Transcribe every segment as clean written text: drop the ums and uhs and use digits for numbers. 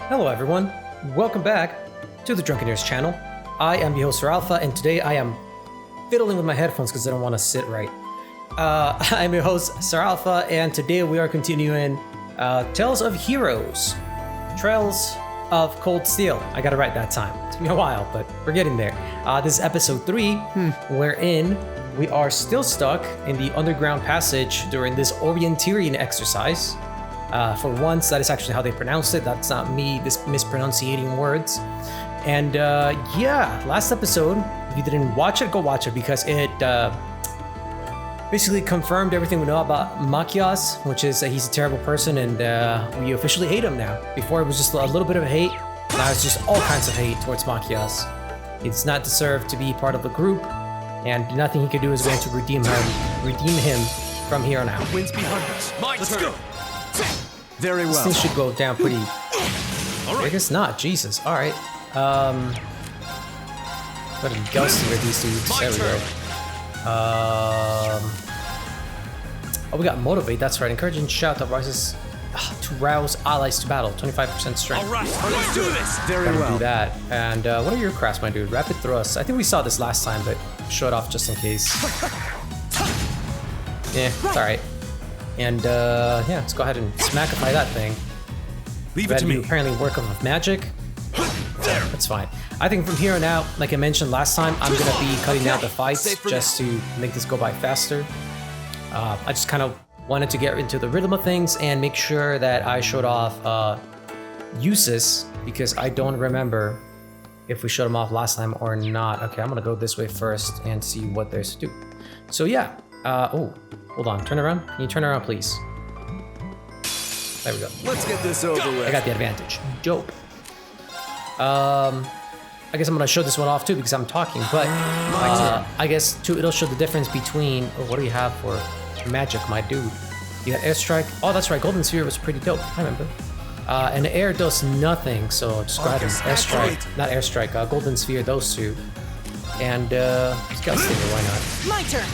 Hello everyone, welcome back to the Drunkeneers channel. I am your host Sir Alpha, and today I am fiddling with my headphones because I don't want to sit right. I'm your host Sir Alpha, and today we are continuing Tales of Heroes, Trails of Cold Steel. I got it right that time. It's been a while, but we're getting there. This is episode 3, wherein we are still stuck in the underground passage during this orienteering exercise. For once, that is actually how they pronounce it. That's not me mispronunciating words. And yeah, last episode, if you didn't watch it, go watch it because it basically confirmed everything we know about Machias, which is that he's a terrible person and we officially hate him now. Before it was just a little bit of hate, now it's just all kinds of hate towards Machias. He does not deserve to be part of the group, and nothing he can do is going to redeem him from here on out. Wind's behind us. Let's go. Very well. This thing should go down pretty. I guess not. Jesus. All right. What a ghosting with these dudes. There we go. Oh, we got motivate. That's right. Encouraging shout that rises to rouse allies to battle. 25% strength. All right, let's do this. Very Gotta well. do that. And what are your crafts, my dude? Rapid thrust. I think we saw this last time, but show it off just in case. Yeah, it's all right. And yeah, let's go ahead and smackify that thing. Leave it to me. Apparently work of magic. That's fine. I think from here on out, like I mentioned last time, I'm gonna be cutting out the fights just to make this go by faster. I just kind of wanted to get into the rhythm of things and make sure that I showed off uses, because I don't remember if we showed them off last time or not. Okay, I'm gonna go this way first and see what there's to do. So yeah, oh, hold on, turn around. Can you turn around, please? There we go. Let's get this over with. I got the advantage. Dope. I guess I'm gonna show this one off too because I'm talking, but I guess too it'll show the difference between. Oh, what do you have for magic, my dude? You got airstrike. Oh, that's right. Golden sphere was pretty dope. I remember. And the air does nothing, so just go ahead and airstrike. Not airstrike. Golden sphere. Those two. And Scout Stinger. Why not? My turn.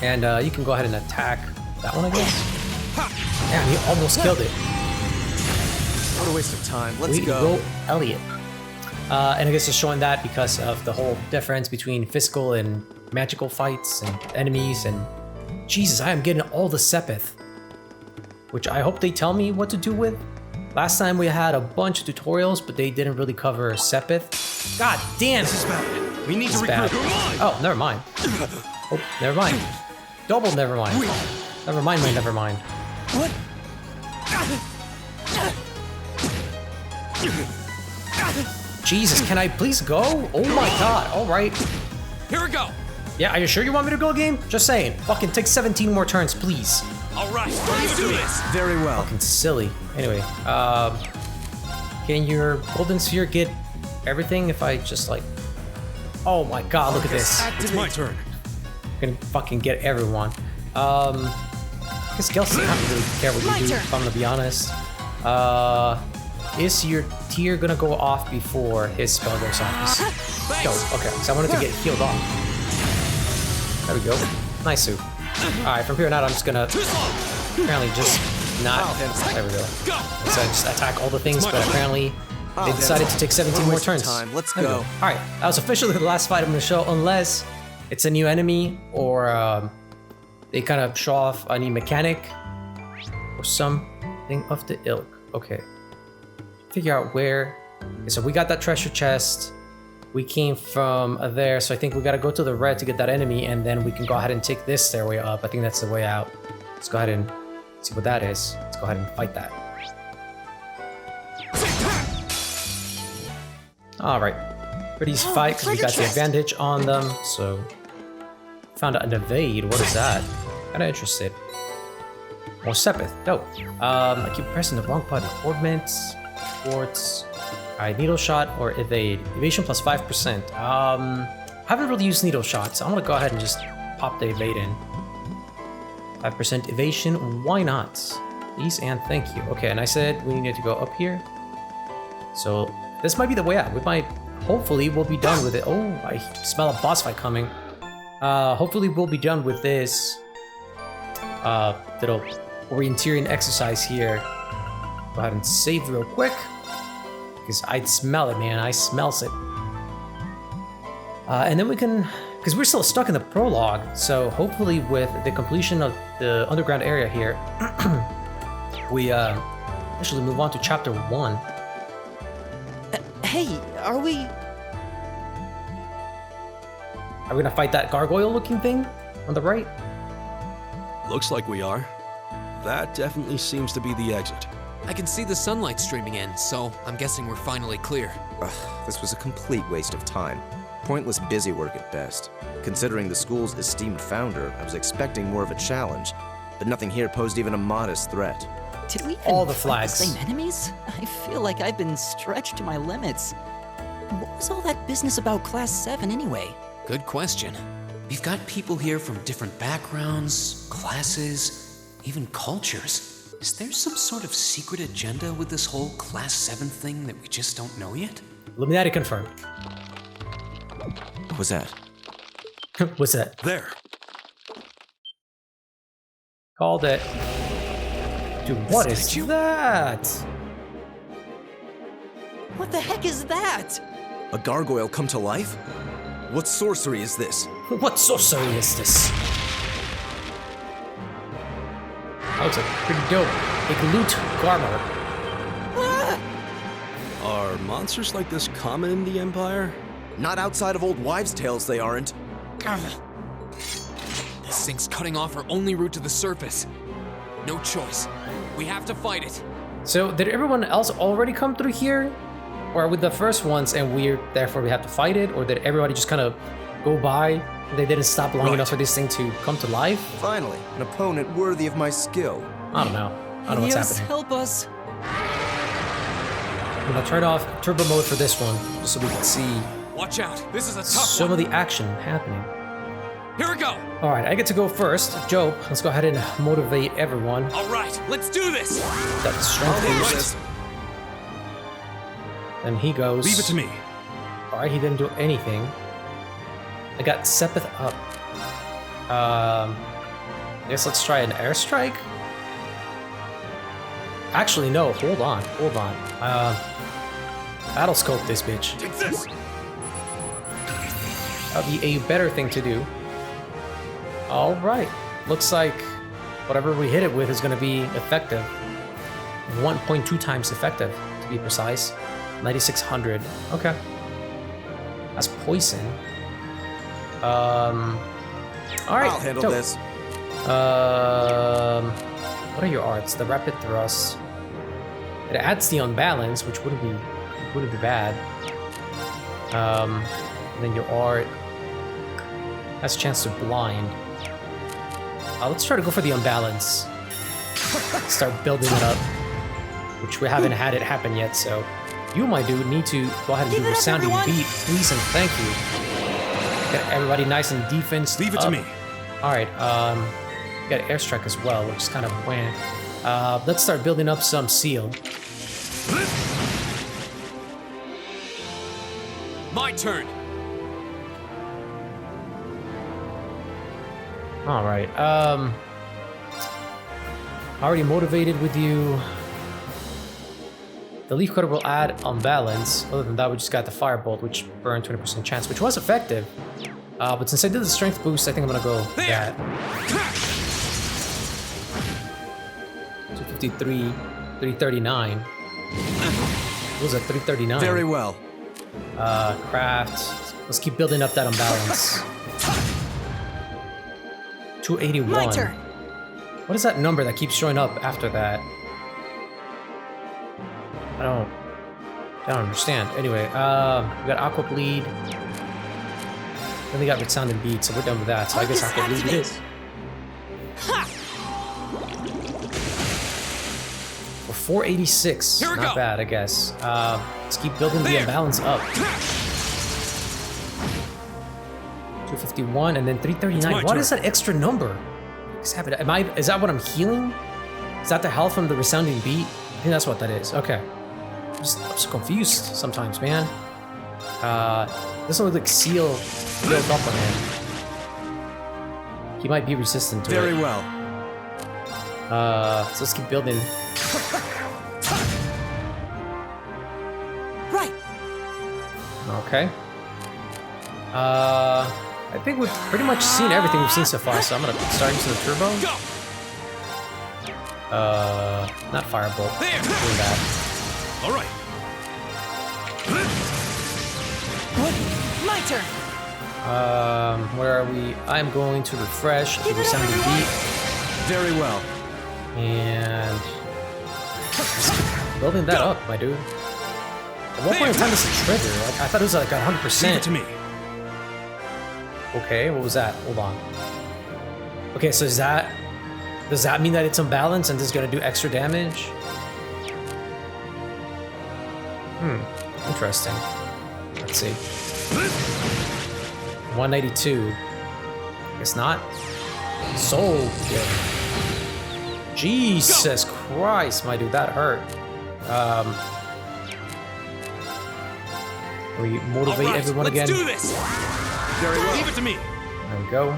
And you can go ahead and attack that one, I guess. Damn, he almost killed it. What a waste of time. Let's We go. Elliot. And I guess just showing that because of the whole difference between physical and magical fights and enemies. And Jesus, I am getting all the Sepith, which I hope they tell me what to do with. Last time we had a bunch of tutorials, but they didn't really cover Sepith. God damn! This is bad. We need to Bad. recruit. Oh, never mind. Oh, never mind. Double never mind. Never mind my never mind. What? Jesus, can I please go? Oh my god, alright. Here we go. Yeah, are you sure you want me to go, game? Just saying. Fucking take 17 more turns, please. All right, let's do this. Very well. Fucking silly. Anyway, can your golden sphere get everything if I just like... Oh my god, look at this. It's my turn. I'm gonna fucking get everyone. I guess Gelsey, I don't really care what you do, if I'm gonna be honest. Is your tier gonna go off before his spell goes off? Go. Okay, so I wanted to get healed off. There we go. Nice suit. Alright, from here on out, I'm just gonna apparently just not. There we go. So I just attack all the things, but apparently they decided to take 17 more turns. Let's There we go. Alright, that was officially the last fight I'm gonna show, unless it's a new enemy or they kind of show off a new mechanic or something of the ilk. Okay. Figure out where. Okay, so we got that treasure chest. We came from there, so I think we gotta go to the red to get that enemy, and then we can go ahead and take this stairway up. I think that's the way out. Let's go ahead and see what that is. Let's go ahead and fight that. Alright. For these fights, we got the advantage on them, so... Found an evade. What is that? Kinda interested. More Sepith. Dope. I keep pressing the wrong button. Ordnance. Quartz. Alright, needle shot or evade. Evasion plus 5%. I haven't really used needle shots, so I'm gonna go ahead and just pop the evade in. 5% evasion, why not? Please and thank you. Okay, and I said we need to go up here. So this might be the way out. We might, hopefully we'll be done with it. Oh, I smell a boss fight coming. Hopefully we'll be done with this little orienteering exercise here. Go ahead and save real quick. because I smell it, man. I smells it. And then we can, because we're still stuck in the prologue, so hopefully with the completion of the underground area here, we actually move on to chapter 1. Hey, are we... Are we gonna fight that gargoyle-looking thing on the right? Looks like we are. That definitely seems to be the exit. I can see the sunlight streaming in, so I'm guessing we're finally clear. Ugh, this was a complete waste of time. Pointless busy work at best. Considering the school's esteemed founder, I was expecting more of a challenge, but nothing here posed even a modest threat. Did we even All the fight flags. the same enemies? I feel like I've been stretched to my limits. What was all that business about Class 7 anyway? Good question. We've got people here from different backgrounds, classes, even cultures. Is there some sort of secret agenda with this whole Class 7 thing that we just don't know yet? Illuminati confirmed. What was that? What's that? There. Called it. Dude, what is Statue? that? What the heck is that? A gargoyle come to life? What sorcery is this? What sorcery is this? That looks like pretty dope. A loot garmer. Are monsters like this common in the Empire? Not outside of old wives' tales, they aren't. This thing's cutting off our only route to the surface. No choice. We have to fight it. So, did everyone else already come through here? Or are we the first ones and therefore we have to fight it? Or did everybody just kind of go by and they didn't stop long Right. enough for this thing to come to life? Finally, an opponent worthy of my skill. I don't know. I don't know what's Yes, happening. help us. I'm gonna turn off turbo mode for this one, just so we can see Watch out. This is a tough some one. of the action happening. Here we go. Alright, I get to go first. Joe, let's go ahead and motivate everyone. All right, let's do this. Got the strength Handle boost. this. Then he goes. Leave it to me. Alright, he didn't do anything. I got Sepith up. I guess let's try an airstrike. Actually, no, hold on. Battle scope this bitch. Take this. That'd be a better thing to do. Alright. Looks like whatever we hit it with is gonna be effective. 1.2 times effective, to be precise. 9,600. Okay. That's poison. Alright. I'll handle dope. this. What are your arts? The rapid thrust. It adds the unbalance, which wouldn't be bad. And then your art has a chance to blind. Let's try to go for the unbalance. Start building it up, which we haven't had it happen yet. So you, my dude, need to go ahead and Give do it the up, sounding everyone. beat, please and thank you. Get everybody nice and defense. Leave it to up. me. All right. We got airstrike as well, which is kind of wham. Let's start building up some seal. My turn. All right. Already motivated with you. The leaf cutter will add unbalance. Other than that, we just got the firebolt, which burned 20% chance, which was effective. But since I did the strength boost, I think I'm gonna go with that. 253, 339. What was that? 339. Very well. Craft. Let's keep building up that unbalance. 281. My turn. What is that number that keeps showing up after that? I don't understand. Anyway, we got Aqua Bleed. Then we got Resounding Beat, so we're done with that. So I guess Focus Aqua Bleed it is. activate. We're 486. Here we Not go. bad, I guess. Let's keep building the There. imbalance up. 251 and then 339. It's my What turn. is that extra number? What's happening? Is that what I'm healing? Is that the health from the Resounding Beat? I think that's what that is. Okay. I'm so confused sometimes, man. This one look like Seal built up on him. He might be resistant to Very it. well. So let's keep building. Okay. I think we've pretty much seen everything we've seen so far, so I'm gonna start using the turbo. Not firebolt. Doing that. All right. My turn. Where are we? I'm going to refresh, give a sounding beat, Very well. and just keep building that up, my dude. At what point in time is the trigger? Like, I thought it was like Leave it 100%. to me. Okay, what was that? Hold on. Okay, so does that mean that it's unbalanced and this is gonna do extra damage? Interesting. Let's see. 192. Guess not. Soul killing. Jesus Christ, my dude, that hurt. We motivate everyone again. Let's do this. Very well. Leave it to me. There we go.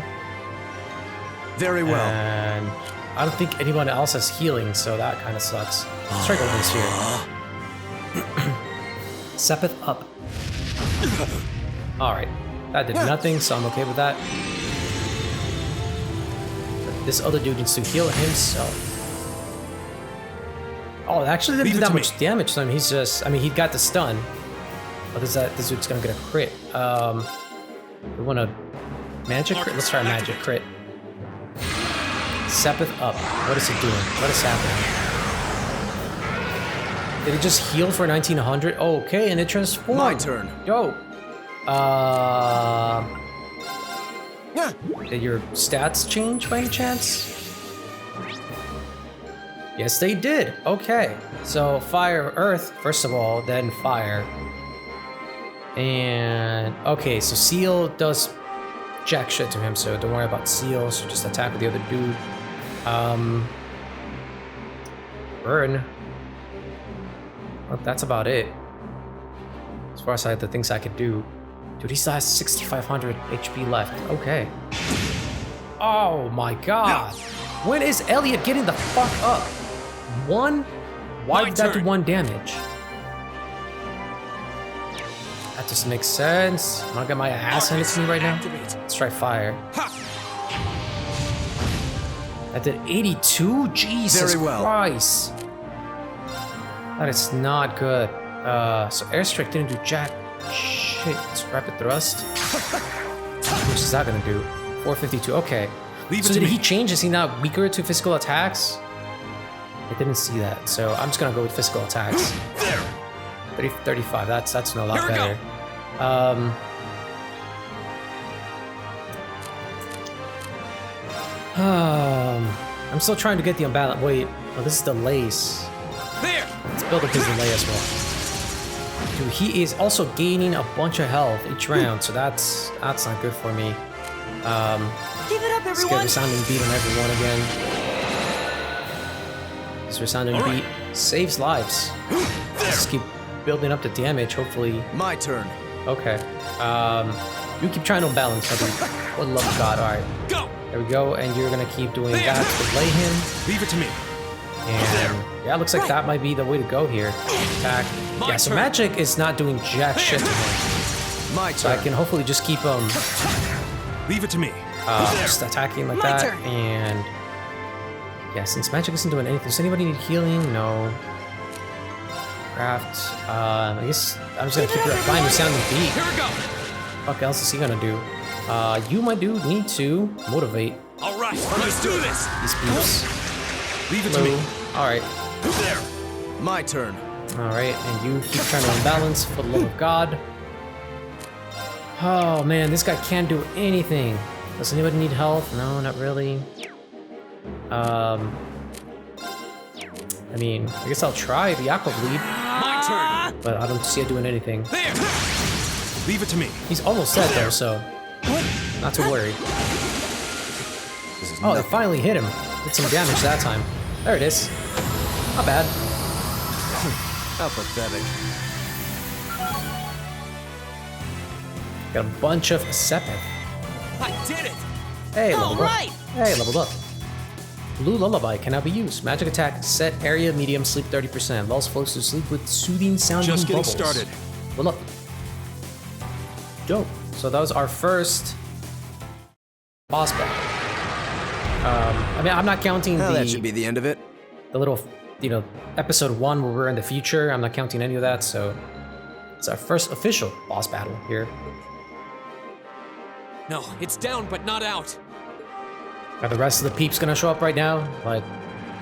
Very well. And I don't think anyone else has healing, so that kind of sucks. Let's try Golden's here. Sepith up. Alright. That did nothing, so I'm okay with that. But this other dude needs to heal himself. Oh, it actually didn't do that much damage to him. He's just... I mean, he got the stun. But this dude's gonna get a crit. We want a magic crit? Let's try a magic crit. Sepith up. What is it doing? What is happening? Did it just heal for 1900? Oh, okay, and it transformed. My turn. Yo. Did your stats change by any chance? Yes, they did. Okay. So fire, earth, first of all, then fire. And okay, so seal does jack shit to him, so don't worry about seal, so just attack with the other dude. Burn. Well, that's about it. As far as the things I could do. Dude, he still has 6,500 HP left. Okay. Oh my god. When is Elliot getting the fuck up? One? Why did that do 1 damage? That just makes sense. I'm gonna get my ass handed to me right now. Let's try fire. That did 82? Jesus Very well. Christ. That is not good. So airstrike didn't do jack shit. It's rapid thrust. How much is that gonna do? 452. Okay. So did he change? Is he now weaker to physical attacks? I didn't see that. So I'm just gonna go with physical attacks. 35. That's a lot better. I'm still trying to get the unbalance. Wait, oh, this is the lace. There. Let's build up his delay as well. Dude, he is also gaining a bunch of health each round, so that's not good for me. Give it up, Let's get everyone. resounding beat on everyone again. This resounding beat saves lives. Let's keep building up the damage, hopefully. My turn. Okay. You keep trying to balance, buddy. For the love of God. Alright. Go. There we go, and you're gonna keep doing that to delay him. Leave it to me. And yeah, it looks like that might be the way to go here. Attack. Yeah, so magic is not doing jack shit to him. My So I turn. can hopefully just keep him Leave it to me. just attacking like My that. turn. And yeah, since magic isn't doing anything, does anybody need healing? No. Craft. I guess I'm just gonna keep applying the sounding beat. Here we go. What else is he gonna do? You, my dude, need to motivate All right. Let's do this. these beats. Leave it to me. Alright. There. My turn. Alright, and you keep trying to unbalance for the love of God. Oh man, this guy can't do anything. Does anybody need health? No, not really. I mean, I guess I'll try the Aqua Bleed, My turn. but I don't see it doing anything. There. Leave it to me. He's almost dead though, so not too worried. This is Oh, they nothing. finally hit him. Did some damage that time. There it is. Not bad. How pathetic. Got a bunch of Sepith. I did it. Hey, leveled Alright. up. Hey, leveled up. Blue Lullaby cannot be used. Magic attack, set area, medium, sleep 30%. Lulls folks to sleep with soothing sounding Just getting bubbles. started. Well, look. Dope. So that was our first boss battle. I mean, I'm not counting Well, that should be the end of it. the little, episode 1 where we're in the future. I'm not counting any of that, so it's our first official boss battle here. No, it's down but not out. Are the rest of the peeps gonna show up right now? Like,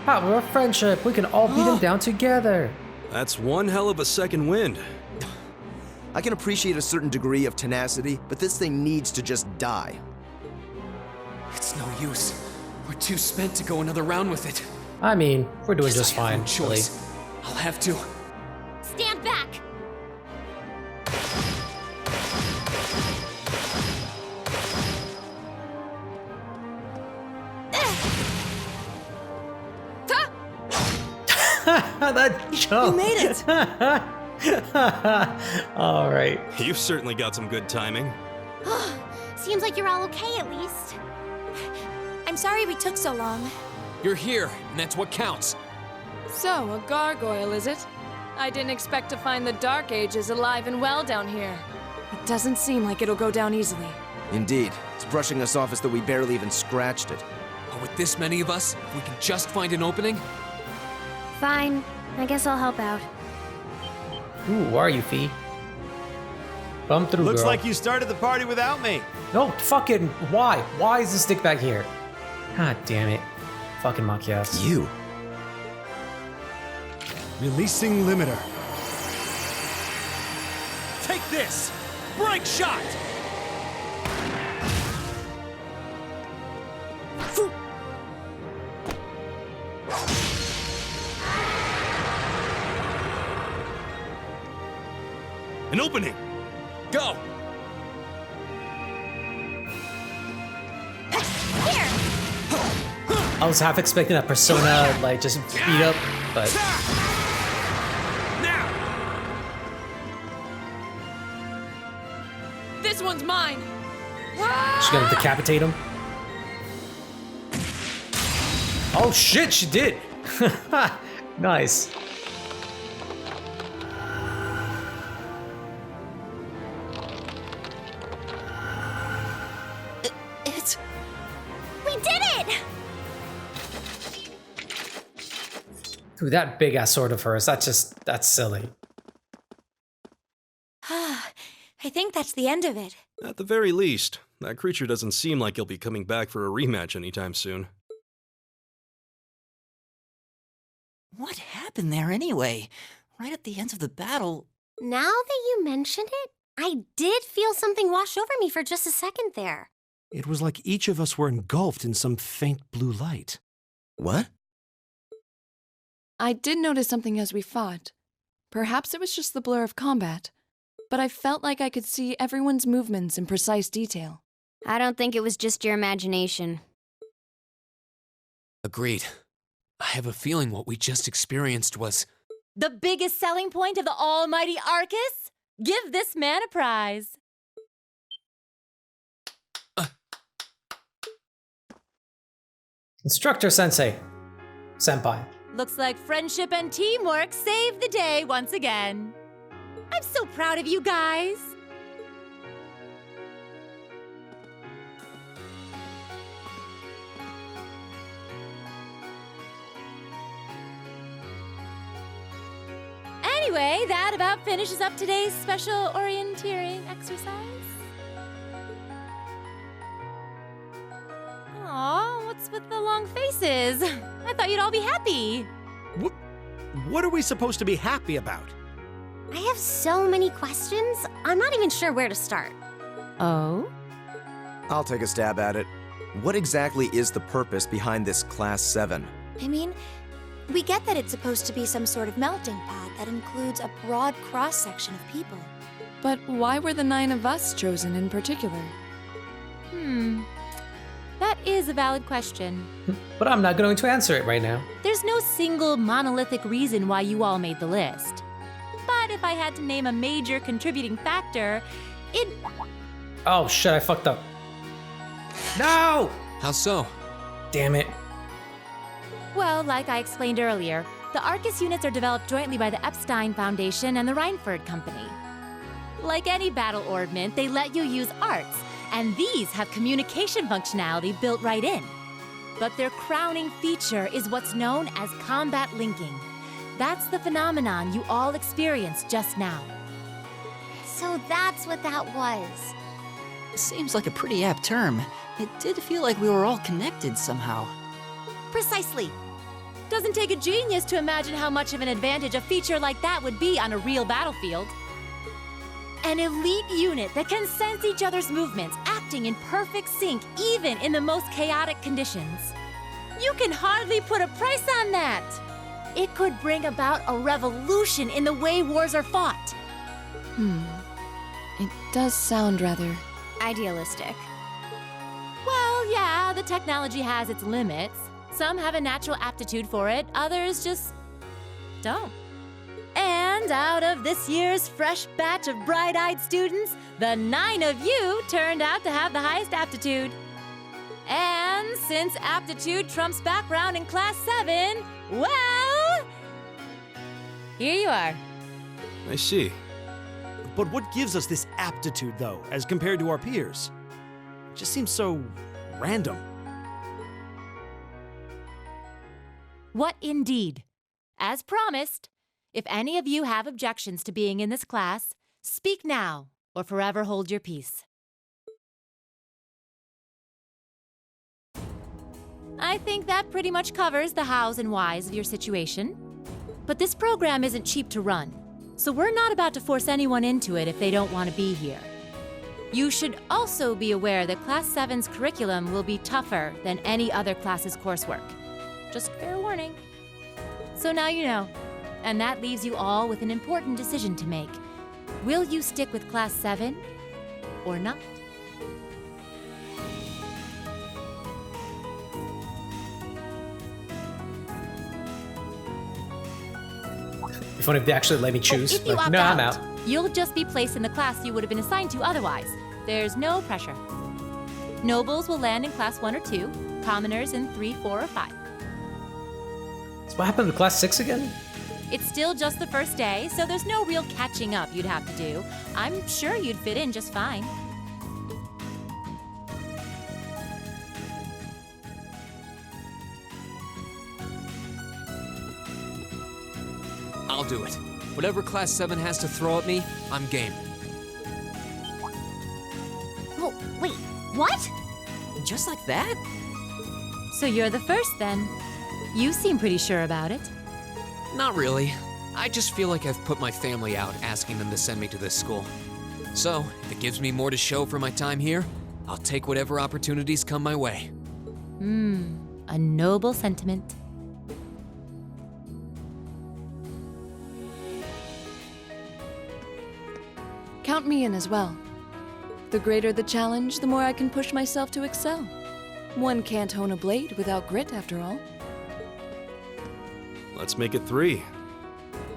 we're a friendship. We can all beat them down together. That's one hell of a second wind. I can appreciate a certain degree of tenacity, but this thing needs to just die. It's no use. We're too spent to go another round with it. I mean, we're doing Guess just I have fine, no really. choice. I'll have to. Stand back! That jump. You made it! All right. You've certainly got some good timing. Seems like you're all okay at least. I'm sorry we took so long. You're here, and that's what counts. So, a gargoyle, is it? I didn't expect to find the Dark Ages alive and well down here. It doesn't seem like it'll go down easily. Indeed, it's brushing us off as though we barely even scratched it. But with this many of us, if we can just find an opening. Fine. I guess I'll help out. Ooh, who are you, Fee? Come through, Looks girl. like you started the party without me. No, fucking why? Why is this stick back here? God damn it. Fucking Machias. You? Releasing limiter. Take this! Break shot! An opening! Go! Here! I was half expecting that Persona, like, just beat up, but Now! This one's mine! she's gonna decapitate him. Oh shit, she did! Nice. It's... We did it! Dude, that big ass sword of hers, that's silly. I think that's the end of it. At the very least, that creature doesn't seem like he'll be coming back for a rematch anytime soon. What happened there anyway? Right at the end of the battle... Now that you mention it, I did feel something wash over me for just a second there. It was like each of us were engulfed in some faint blue light. What? I did notice something as we fought. Perhaps it was just the blur of combat, but I felt like I could see everyone's movements in precise detail. I don't think it was just your imagination. Agreed. I have a feeling what we just experienced was... The biggest selling point of the almighty Arcus? Give this man a prize. Instructor Sensei. Senpai. Looks like friendship and teamwork saved the day once again. I'm so proud of you guys. Anyway, that about finishes up today's special orienteering exercise. Aw, what's with the long faces? I thought you'd all be happy. What are we supposed to be happy about? I have so many questions, I'm not even sure where to start. Oh? I'll take a stab at it. What exactly is the purpose behind this Class 7? I mean, we get that it's supposed to be some sort of melting pot that includes a broad cross-section of people. But why were the 9 of us chosen in particular? That is a valid question. But I'm not going to answer it right now. There's no single monolithic reason why you all made the list. But if I had to name a major contributing factor, it... Oh shit, I fucked up. No! How so? Damn it. Well, like I explained earlier, the Arcus units are developed jointly by the Epstein Foundation and the Reinford Company. Like any battle orbment, they let you use arts, and these have communication functionality built right in. But their crowning feature is what's known as combat linking. That's the phenomenon you all experienced just now. So that's what that was. Seems like a pretty apt term. It did feel like we were all connected somehow. Precisely. Doesn't take a genius to imagine how much of an advantage a feature like that would be on a real battlefield. An elite unit that can sense each other's movements, acting in perfect sync even in the most chaotic conditions. You can hardly put a price on that. It could bring about a revolution in the way wars are fought. It does sound rather Idealistic. Well, yeah, the technology has its limits. Some have a natural aptitude for it, others just don't. And out of this year's fresh batch of bright-eyed students, the 9 of you turned out to have the highest aptitude. And since aptitude trumps background in Class 7, well, here you are. I see. But what gives us this aptitude, though, as compared to our peers? It just seems so random. What indeed? As promised, if any of you have objections to being in this class, speak now or forever hold your peace. I think that pretty much covers the hows and whys of your situation. But this program isn't cheap to run, so we're not about to force anyone into it if they don't want to be here. You should also be aware that Class 7's curriculum will be tougher than any other class's coursework. Just fair warning. So now you know, and that leaves you all with an important decision to make. Will you stick with Class 7 or not? It'd be funny if they actually let me choose. If you Like, opt no, out, I'm out. you'll just be placed in the class you would have been assigned to otherwise. There's no pressure. Nobles will land in Class 1 or 2, commoners in 3, 4, or 5. So what happened to Class 6 again? It's still just the first day, so there's no real catching up you'd have to do. I'm sure you'd fit in just fine. I'll do it. Whatever Class 7 has to throw at me, I'm game. Oh, wait, what? Just like that? So you're the first then. You seem pretty sure about it. Not really. I just feel like I've put my family out asking them to send me to this school. So, if it gives me more to show for my time here, I'll take whatever opportunities come my way. A noble sentiment. count me in as well. The greater the challenge, the more I can push myself to excel. One can't hone a blade without grit, after all. Let's make it 3.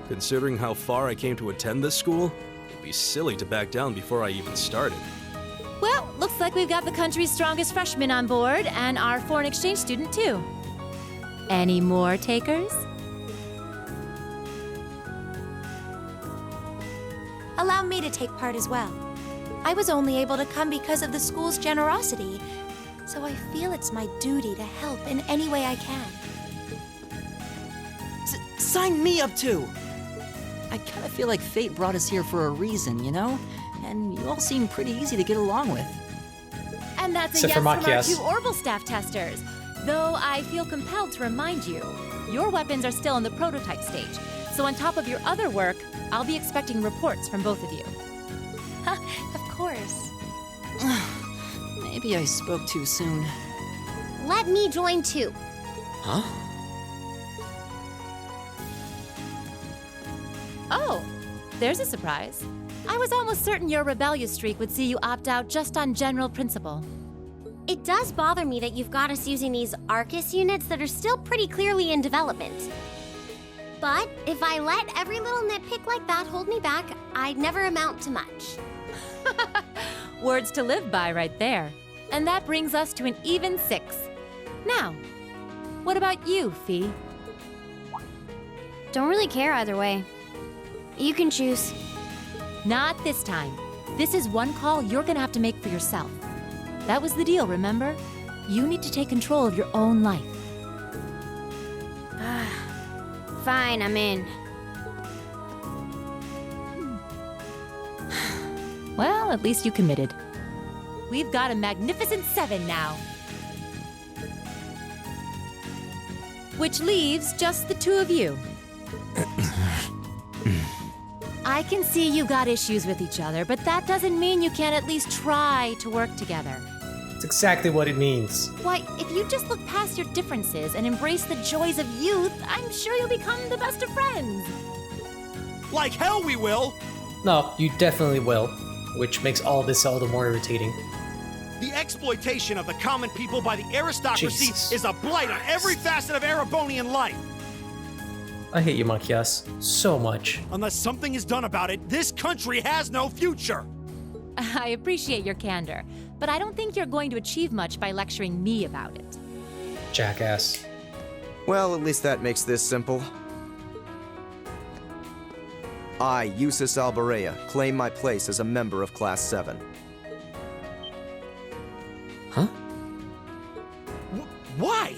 Considering how far I came to attend this school, it'd be silly to back down before I even started. Well, looks like we've got the country's strongest freshman on board, and our foreign exchange student, too. Any more takers? Allow me to take part as well. I was only able to come because of the school's generosity, so I feel it's my duty to help in any way I can. Sign me up too! I kind of feel like fate brought us here for a reason, you know? And you all seem pretty easy to get along with. And that's a Except yes for from our Machias. 2 Orbital staff testers. Though I feel compelled to remind you, your weapons are still in the prototype stage. So on top of your other work, I'll be expecting reports from both of you. Of course. Maybe I spoke too soon. Let me join too. Huh? Oh, there's a surprise. I was almost certain your rebellious streak would see you opt out just on general principle. It does bother me that you've got us using these Arcus units that are still pretty clearly in development. But if I let every little nitpick like that hold me back, I'd never amount to much. Words to live by right there. And that brings us to an even 6. Now, what about you, Fee? Don't really care either way. You can choose. Not this time. This is one call you're gonna have to make for yourself. That was the deal, remember? You need to take control of your own life. Fine, I'm in. Well, at least you committed. We've got a magnificent 7 now. Which leaves just the 2 of you. I can see you got issues with each other, but that doesn't mean you can't at least try to work together. It's exactly what it means. Why, if you just look past your differences and embrace the joys of youth, I'm sure you'll become the best of friends. Like hell we will! No, you definitely will, which makes all this all the more irritating. The exploitation of the common people by the aristocracy Jesus is a blight on every facet of Erebonian life. I hate you, Machias, so much. Unless something is done about it, this country has no future. I appreciate your candor, but I don't think you're going to achieve much by lecturing me about it. Jackass. Well, at least that makes this simple. I, Eustace Alborea, claim my place as a member of Class 7. Huh? Why?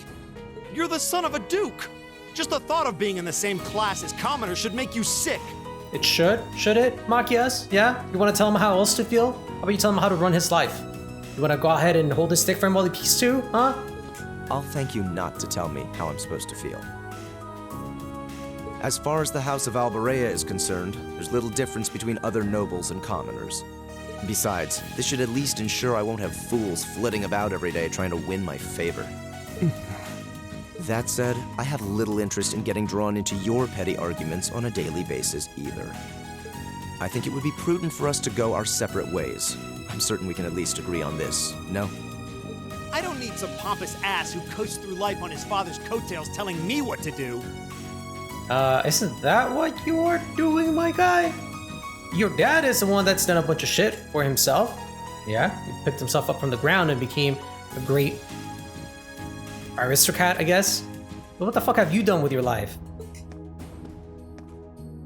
You're the son of a duke. Just the thought of being in the same class as commoners should make you sick. It should? Should it, Machias? Yeah? You want to tell him how else to feel? How about you tell him how to run his life? You want to go ahead and hold his stick for him while he pees too, huh? I'll thank you not to tell me how I'm supposed to feel. As far as the House of Alborea is concerned, there's little difference between other nobles and commoners. Besides, this should at least ensure I won't have fools flitting about every day trying to win my favor. That said, I have little interest in getting drawn into your petty arguments on a daily basis either. I think it would be prudent for us to go our separate ways. I'm certain we can at least agree on this, no? I don't need some pompous ass who coasts through life on his father's coattails telling me what to do. Isn't that what you're doing, my guy? Your dad is the one that's done a bunch of shit for himself. Yeah, he picked himself up from the ground and became a great aristocrat, I guess. But what the fuck have you done with your life?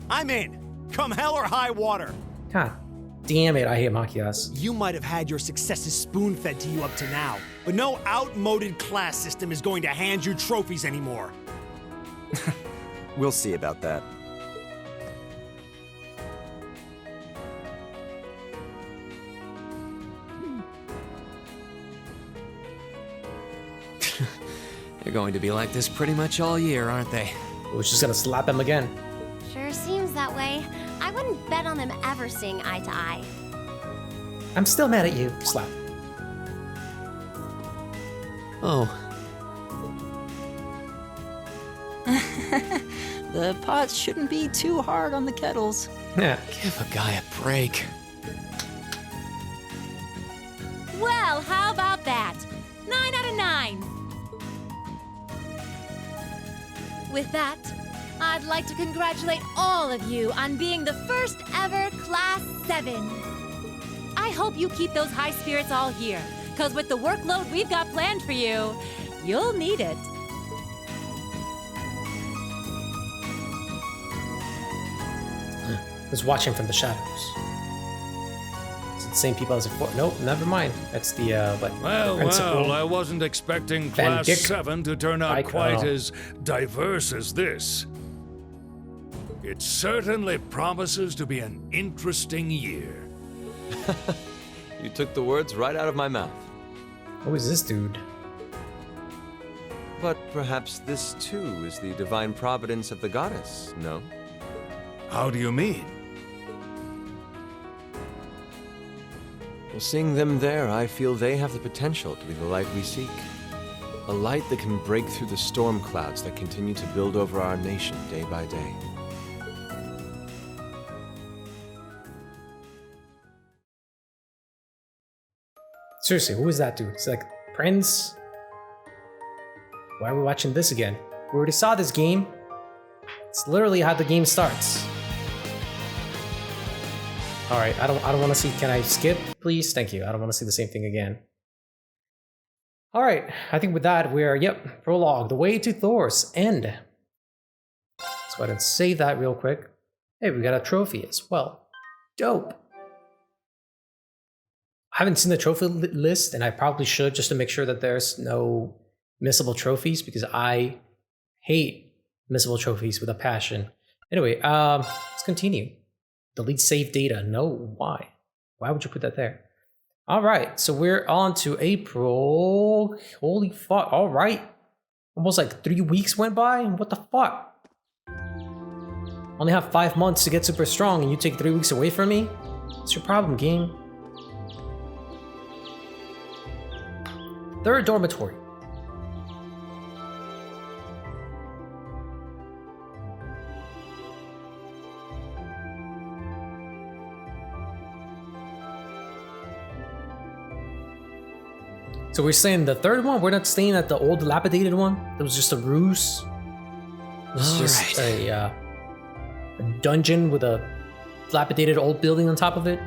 I'm in. Come hell or high water. God damn it, I hate Machias. You might have had your successes spoon-fed to you up to now, but no outmoded class system is going to hand you trophies anymore. We'll see about that. They're going to be like this pretty much all year, aren't they? We're just gonna slap him again. Sure seems that way. I wouldn't bet on them ever seeing eye to eye. I'm still mad at you. Slap. Oh, The pots shouldn't be too hard on the kettles. Yeah. give a guy a break. Well, how about that? 9 out of 9. With that, I'd like to congratulate all of you on being the first ever Class 7. I hope you keep those high spirits all year, because with the workload we've got planned for you, you'll need it. Was watching from the shadows. Is it the same people as before? Nope, never mind. That's the what? Well, I wasn't expecting Van Class Dyck. 7 to turn out I quite know. as diverse as this. It certainly promises to be an interesting year. You took the words right out of my mouth. Who is this dude? But perhaps this too is the divine providence of the goddess, no? How do you mean? Well, seeing them there, I feel they have the potential to be the light we seek. A light that can break through the storm clouds that continue to build over our nation day by day. Seriously, who is that dude? It's like Prince? Why are we watching this again? We already saw this game. It's literally how the game starts. Alright, I don't want to see. Can I skip, please? Thank you. I don't want to see the same thing again. Alright, I think with that we're prologue, the way to Thor's end. Let's go ahead and save that real quick. Hey, we got a trophy as well. Dope. I haven't seen the trophy list, and I probably should just to make sure that there's no missable trophies because I hate missable trophies with a passion. Anyway, let's continue. Delete save data. No, why? Why would you put that there? All right, so we're on to April. Holy fuck! All right, almost like 3 weeks went by. What the fuck? Only have 5 months to get super strong, and you take 3 weeks away from me? What's your problem, game? Third dormitory. So we're saying the third one? We're not staying at the old dilapidated one? That was just a ruse? It was just a dungeon with a dilapidated old building on top of it?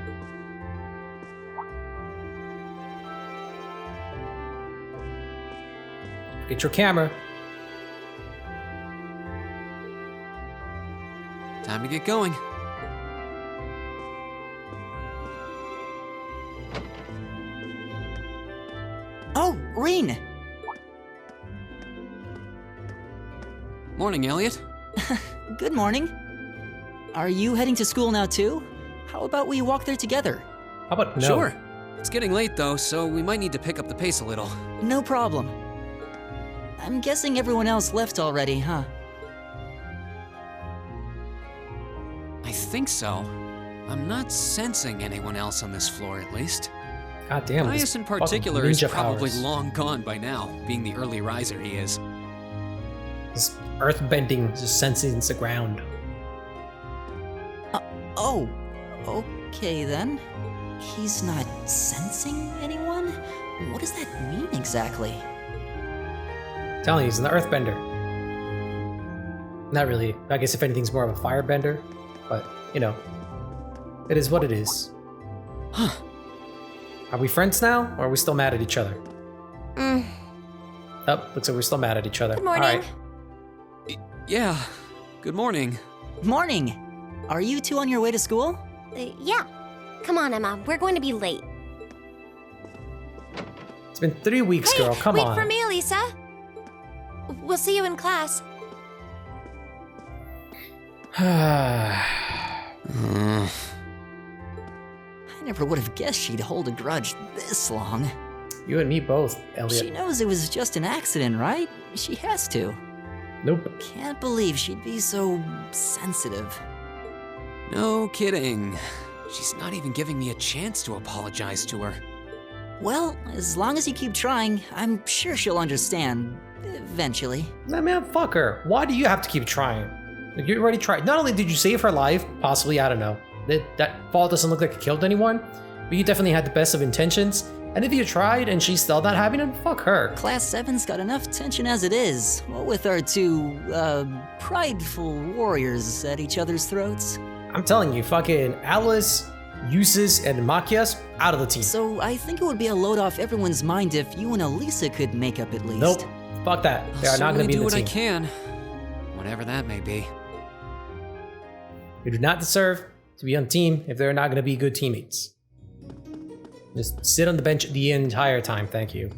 Get your camera. Time to get going. Oh, Reen! Morning, Elliot. Good morning. Are you heading to school now too? How about we walk there together? How about no? Sure. It's getting late though, so we might need to pick up the pace a little. No problem. I'm guessing everyone else left already, huh? I think so. I'm not sensing anyone else on this floor, at least. God damn. Gaius in particular is ninja probably powers. long gone by now, being the early riser he is. This earth bending, just sensing the ground. Oh, okay then. He's not sensing anyone? What does that mean exactly? Telling you, he's an earthbender. Not really. I guess if anything's more of a firebender, but you know, it is what it is. Huh. Are we friends now, or are we still mad at each other? Oh, looks like we're still mad at each other. Good morning. All right. Yeah. Good morning. Morning! Are you two on your way to school? Yeah. Come on, Emma. We're going to be late. It's been 3 weeks, Hey, girl. Come wait on. for me, Elisa. We'll see you in class. I never would have guessed she'd hold a grudge this long. You and me both, Elliot. She knows it was just an accident, right? She has to. Nope. Can't believe she'd be so sensitive. No kidding. She's not even giving me a chance to apologize to her. Well, as long as you keep trying, I'm sure she'll understand. Eventually. Nah, man, fuck her. Why do you have to keep trying? Like, you already tried. Not only did you save her life, possibly, I don't know. That fall doesn't look like it killed anyone, but you definitely had the best of intentions. And if you tried and she's still not having it, fuck her. Class 7's got enough tension as it is, what with our two, prideful warriors at each other's throats. I'm telling you, fucking Alice, Eustace, and Machias, out of the team. So I think it would be a load off everyone's mind if you and Elisa could make up at least. Nope. Fuck that. They are not going to be do in what the I team. can, whatever that may be. You do not deserve to be on the team if they're not going to be good teammates. Just sit on the bench the entire time, thank you.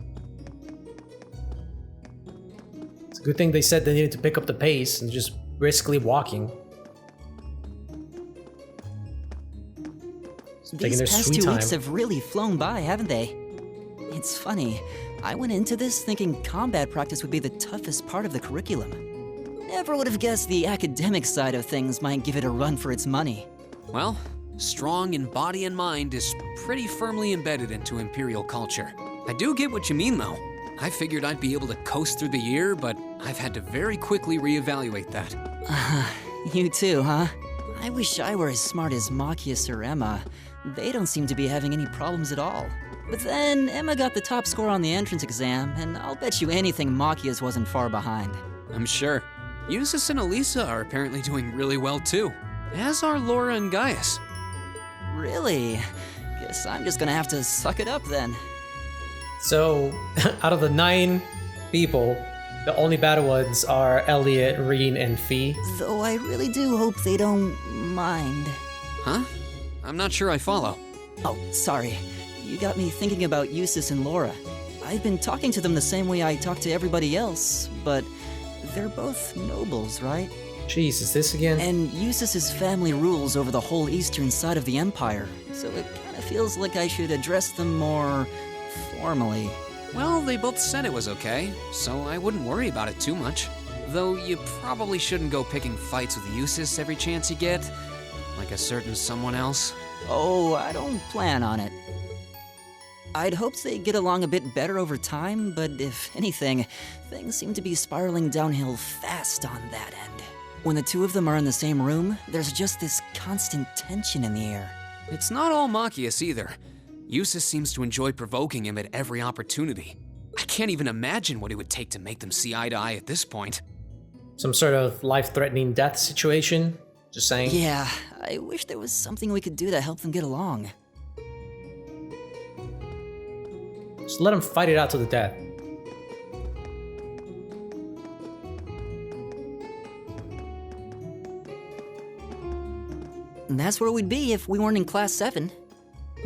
It's a good thing they said they needed to pick up the pace and just briskly walking. Taking These their past sweet 2 time. weeks have really flown by, haven't they? It's funny. I went into this thinking combat practice would be the toughest part of the curriculum. Never would have guessed the academic side of things might give it a run for its money. Well, strong in body and mind is pretty firmly embedded into Imperial culture. I do get what you mean, though. I figured I'd be able to coast through the year, but I've had to very quickly reevaluate that. You too, huh? I wish I were as smart as Machias or Emma. They don't seem to be having any problems at all. But then Emma got the top score on the entrance exam, and I'll bet you anything Machias wasn't far behind. I'm sure. Eustace and Elisa are apparently doing really well, too. As are Laura and Gaius. Really? Guess I'm just gonna have to suck it up then. So, out of the 9 people, the only bad ones are Elliot, Reen, and Fee. Though I really do hope they don't mind. Huh? I'm not sure I follow. Oh, sorry. You got me thinking about Eustace and Laura. I've been talking to them the same way I talk to everybody else, but they're both nobles, right? Jeez, is this again? And Eustace's family rules over the whole eastern side of the Empire, so it kind of feels like I should address them more formally. Well, they both said it was okay, so I wouldn't worry about it too much. Though you probably shouldn't go picking fights with Eustace every chance you get, like a certain someone else. Oh, I don't plan on it. I'd hoped they'd get along a bit better over time, but if anything, things seem to be spiraling downhill fast on that end. When the two of them are in the same room, there's just this constant tension in the air. It's not all Machias either. Eustace seems to enjoy provoking him at every opportunity. I can't even imagine what it would take to make them see eye to eye at this point. Some sort of life-threatening death situation? Just saying. Yeah, I wish there was something we could do to help them get along. Just let them fight it out to the death. And that's where we'd be if we weren't in Class 7.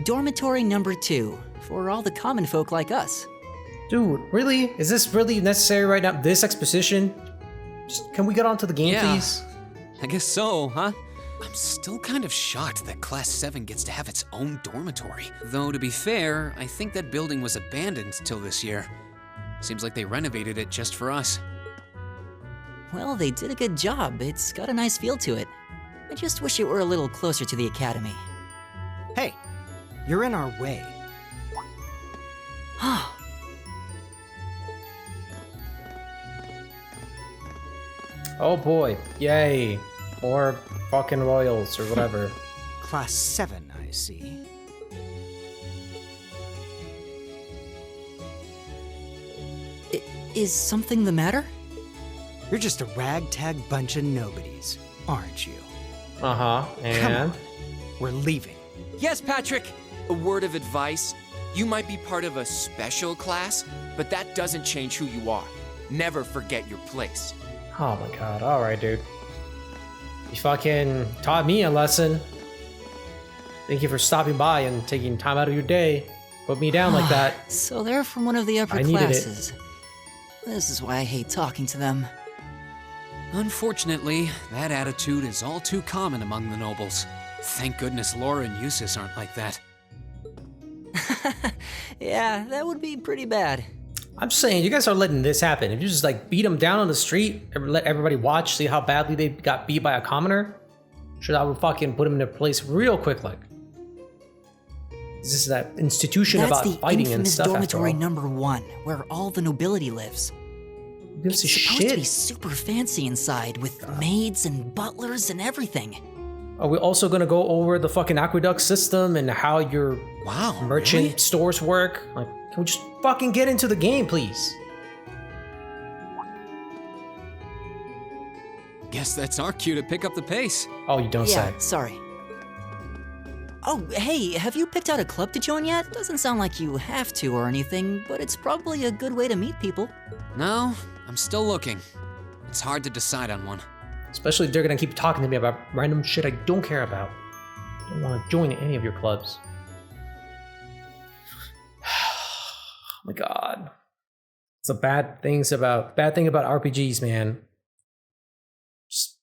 Dormitory number 2, for all the common folk like us. Dude, really? Is this really necessary right now? This exposition? Just, can we get on to the game, please? I guess so, huh? I'm still kind of shocked that Class 7 gets to have its own dormitory. Though, to be fair, I think that building was abandoned till this year. Seems like they renovated it just for us. Well, they did a good job. It's got a nice feel to it. I just wish it were a little closer to the academy. Hey, you're in our way. Oh boy, yay. More fucking royals or whatever. Class 7, I see. Is something the matter? You're just a ragtag bunch of nobodies, aren't you? Uh-huh, and? Come on. We're leaving. Yes, Patrick! A word of advice. You might be part of a special class, but that doesn't change who you are. Never forget your place. Oh my god, alright, dude. You fucking taught me a lesson. Thank you for stopping by and taking time out of your day. Put me down like that. So they're from one of the upper classes. This is why I hate talking to them. Unfortunately, that attitude is all too common among the nobles. Thank goodness Laura and Eustace aren't like that. Yeah, that would be pretty bad. I'm just saying, you guys are letting this happen. If you just like beat them down on the street and let everybody watch, see how badly they got beat by a commoner, sure that would fucking put them in their place real quick. Like, this is that institution about fighting and stuff. That's the infamous dormitory number 1, where all the nobility lives. It's supposed to be super fancy inside, with maids and butlers and everything. Are we also gonna go over the fucking aqueduct system and how your merchant stores work? Like, can we just fucking get into the game, please? Guess that's our cue to pick up the pace. Oh, you don't say. Yeah, sorry. Oh, hey, have you picked out a club to join yet? Doesn't sound like you have to or anything, but it's probably a good way to meet people. No, I'm still looking. It's hard to decide on one. Especially if they're gonna keep talking to me about random shit I don't care about. I don't want to join any of your clubs. Oh my god. It's a bad thing about RPGs, man. Just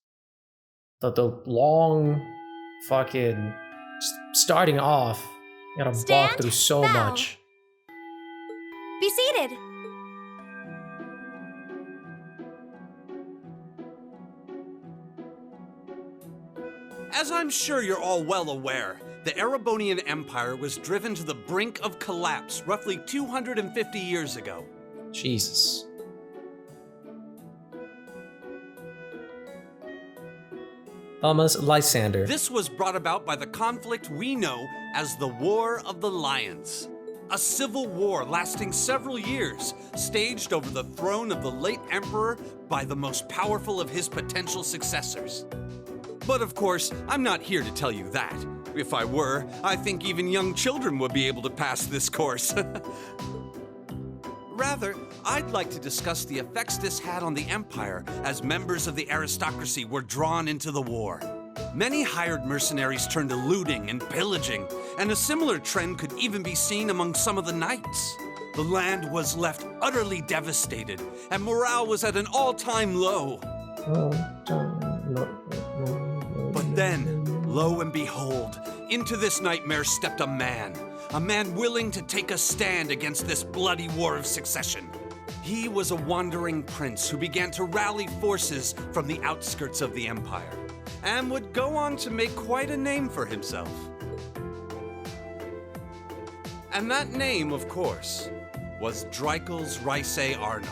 the long fucking starting off. You gotta walk through so much. Be seated. As I'm sure you're all well aware, the Erebonian Empire was driven to the brink of collapse roughly 250 years ago. Jesus. Thomas Lysander. This was brought about by the conflict we know as the War of the Lions. A civil war lasting several years, staged over the throne of the late emperor by the most powerful of his potential successors. But of course, I'm not here to tell you that. If I were, I think even young children would be able to pass this course. Rather, I'd like to discuss the effects this had on the Empire as members of the aristocracy were drawn into the war. Many hired mercenaries turned to looting and pillaging, and a similar trend could even be seen among some of the knights. The land was left utterly devastated, and morale was at an all-time low. But then, lo and behold, into this nightmare stepped a man willing to take a stand against this bloody war of succession. He was a wandering prince who began to rally forces from the outskirts of the empire, and would go on to make quite a name for himself. And that name, of course, was Drykel's Rysei Arnor.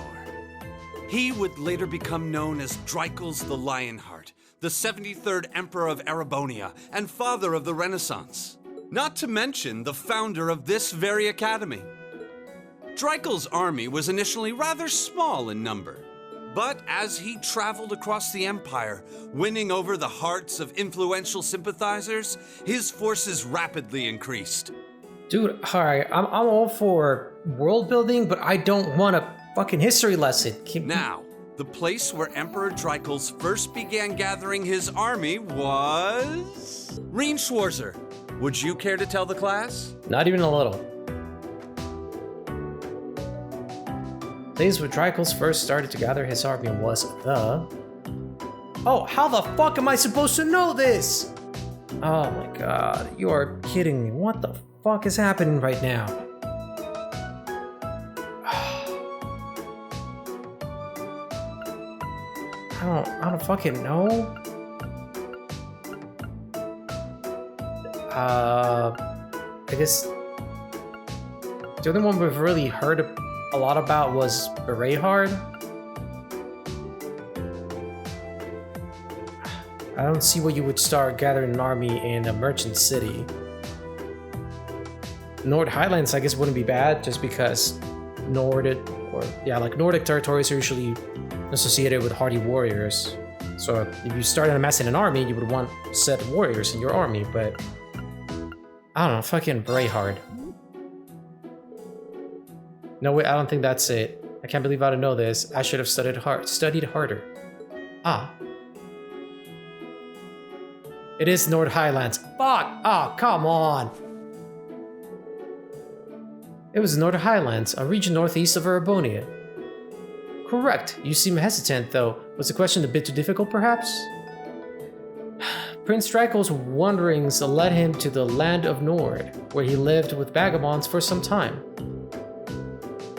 He would later become known as Drykel's the Lionheart, the 73rd Emperor of Erebonia and father of the Renaissance. Not to mention the founder of this very academy. Drykel's army was initially rather small in number, but as he traveled across the empire, winning over the hearts of influential sympathizers, his forces rapidly increased. Dude, alright, I'm all for world building, but I don't want a fucking history lesson. Now, the place where Emperor Drykel's first began gathering his army was... Reinschwarzer. Would you care to tell the class? Not even a little. Place where Drykel's first started to gather his army was the... Oh, how the fuck am I supposed to know this? Oh my god, you are kidding me. What the fuck is happening right now? I don't fucking know. I guess the only one we've really heard a lot about was Lionheart. I don't see why you would start gathering an army in a merchant city. Nord Highlands, I guess, wouldn't be bad, just because Nordic territories are usually associated with hardy warriors. So if you started amassing an army, you would want set warriors in your army, but I don't know, fucking Lionheart. No way, I don't think that's it. I can't believe I didn't know this. I should have studied harder. Ah. It is Nord Highlands. Fuck! Oh, come on! It was Nord Highlands, a region northeast of Erebonia. Correct. You seem hesitant, though. Was the question a bit too difficult, perhaps? Prince Drykel's wanderings led him to the land of Nord, where he lived with vagabonds for some time.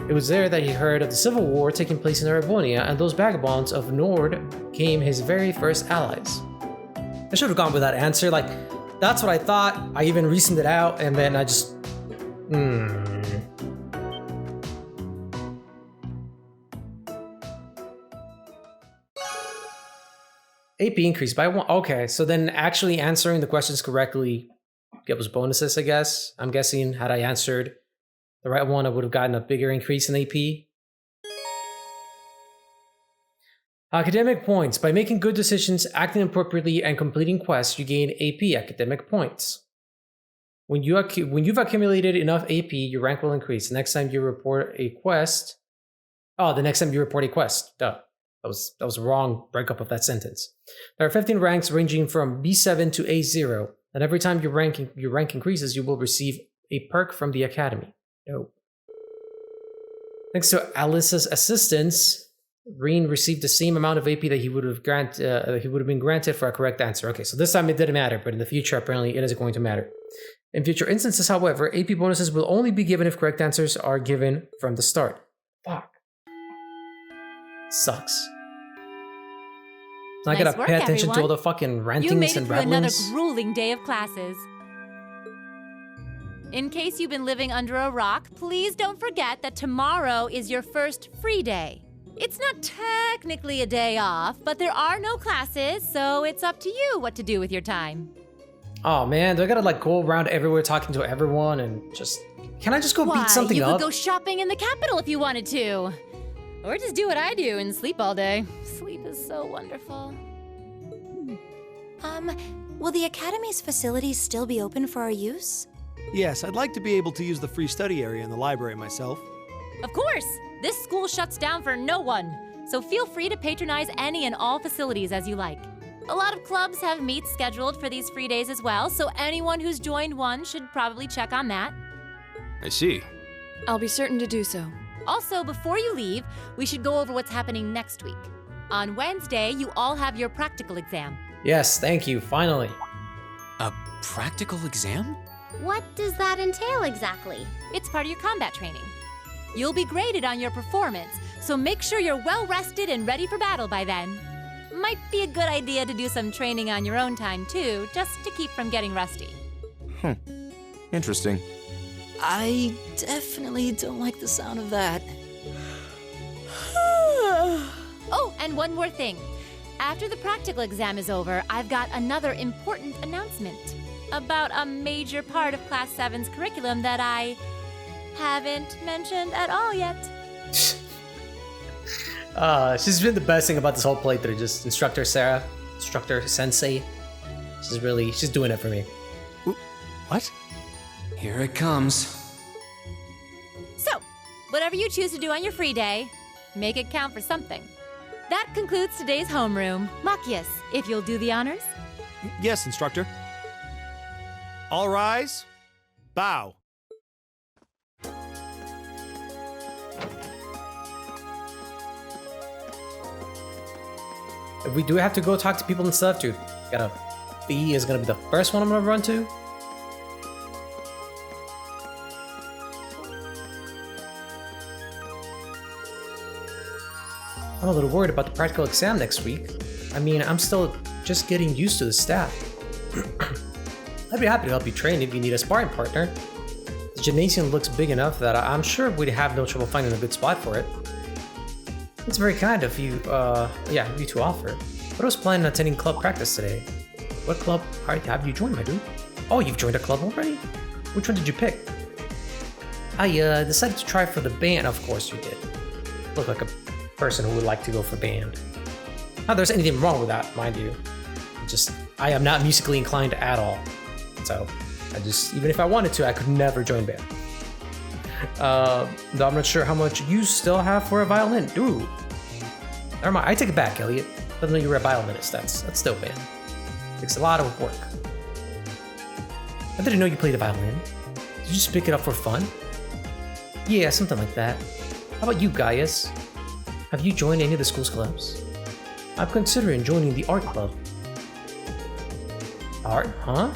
It was there that he heard of the civil war taking place in Erebonia, and those vagabonds of Nord became his very first allies. I should have gone with that answer. Like, that's what I thought. I even reasoned it out, and then I just... AP increased by 1. Okay, so then actually answering the questions correctly gives bonuses, I guess. I'm guessing had I answered the right one, I would have gotten a bigger increase in AP. Academic points. By making good decisions, acting appropriately, and completing quests, you gain AP academic points. When you've accumulated enough AP, your rank will increase. Next time you report a quest... Oh, the next time you report a quest. Duh. That was a wrong breakup of that sentence. There are 15 ranks ranging from B7 to A0, and every time your rank increases, you will receive a perk from the academy. No. Thanks to Alice's assistance, Reen received the same amount of AP that he would have been granted for a correct answer. Okay, so this time it didn't matter, but in the future, apparently, it is going to matter. In future instances, however, AP bonuses will only be given if correct answers are given from the start. Fuck. Sucks. So I gotta pay attention to all the fucking rantings and ramblings. You made it through another grueling day of classes. In case you've been living under a rock, please don't forget that tomorrow is your first free day. It's not technically a day off, but there are no classes, so it's up to you what to do with your time. Oh man, do I gotta like go around everywhere talking to everyone and just... Can I just go beat something up? You could go shopping in the capital if you wanted to. Or just do what I do and sleep all day. Sleep is so wonderful. Will the Academy's facilities still be open for our use? Yes, I'd like to be able to use the free study area in the library myself. Of course! This school shuts down for no one, so feel free to patronize any and all facilities as you like. A lot of clubs have meets scheduled for these free days as well, so anyone who's joined one should probably check on that. I see. I'll be certain to do so. Also, before you leave, we should go over what's happening next week. On Wednesday, you all have your practical exam. Yes, thank you, finally. A practical exam? What does that entail exactly? It's part of your combat training. You'll be graded on your performance, so make sure you're well rested and ready for battle by then. Might be a good idea to do some training on your own time too, just to keep from getting rusty. Interesting. I definitely don't like the sound of that. Oh, and one more thing. After the practical exam is over, I've got another important announcement about a major part of Class 7's curriculum that I haven't mentioned at all yet. She's been the best thing about this whole playthrough. Just Instructor Sarah, Instructor Sensei. She's doing it for me. What? Here it comes. So, whatever you choose to do on your free day, make it count for something. That concludes today's homeroom. Machias, if you'll do the honors. Yes, instructor. All rise. Bow. If we do have to go talk to people and stuff, dude, B is gonna be the first one I'm gonna run to. I'm a little worried about the practical exam next week. I mean, I'm still just getting used to the staff. I'd be happy to help you train if you need a sparring partner. The gymnasium looks big enough that I'm sure we'd have no trouble finding a good spot for it. It's very kind of you, you to offer. But I was planning on attending club practice today. What club have you joined, my dude? Oh, you've joined a club already? Which one did you pick? I decided to try for the band. Of course you did. Look like a person who would like to go for band. Not there's anything wrong with that, mind you. I am not musically inclined at all. So, even if I wanted to, I could never join band. Though I'm not sure how much you still have for a violin. Dude. Never mind, I take it back, Elliot. Even though you were a violinist, that's still band. Takes a lot of work. I didn't know you played the violin. Did you just pick it up for fun? Yeah, something like that. How about you, Gaius? Have you joined any of the school's clubs? I'm considering joining the art club. Art, huh?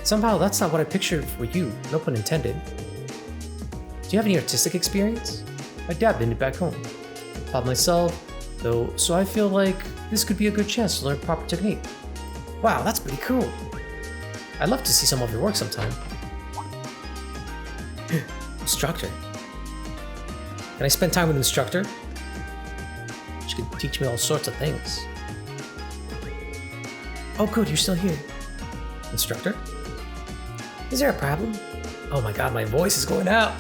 Somehow that's not what I pictured for you, no pun intended. Do you have any artistic experience? I dabbed in it back home. Taught myself, though, so I feel like this could be a good chance to learn proper technique. Wow, that's pretty cool. I'd love to see some of your work sometime. Instructor. Can I spend time with an instructor? She could teach me all sorts of things. Oh good, you're still here. Instructor? Is there a problem? Oh my god, my voice is going out.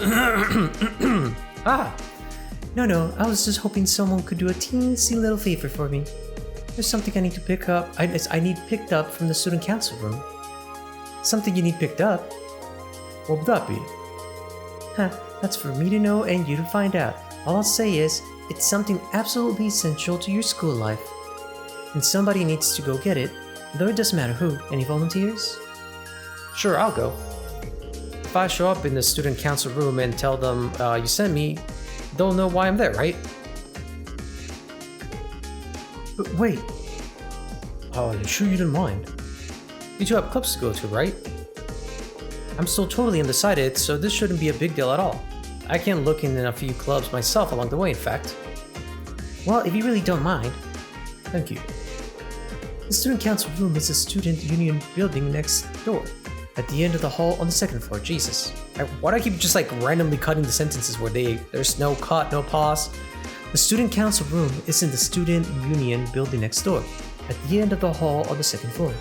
No, I was just hoping someone could do a teensy little favor for me. There's something I need to pick up. I need picked up from the student council room. Something you need picked up? What would that be? That's for me to know and you to find out. All I'll say is, it's something absolutely essential to your school life. And somebody needs to go get it, though it doesn't matter who. Any volunteers? Sure, I'll go. If I show up in the student council room and tell them you sent me, they'll know why I'm there, right? But wait. Oh, you sure you didn't mind? You two have clubs to go to, right? I'm still totally undecided, so this shouldn't be a big deal at all. I can look in a few clubs myself along the way, in fact. Well, if you really don't mind. Thank you. The student council room is the student union building next door. At the end of the hall on the second floor. Jesus. Why do I keep just like randomly cutting the sentences where there's no cut, no pause? The student council room is in the student union building next door. At the end of the hall on the second floor.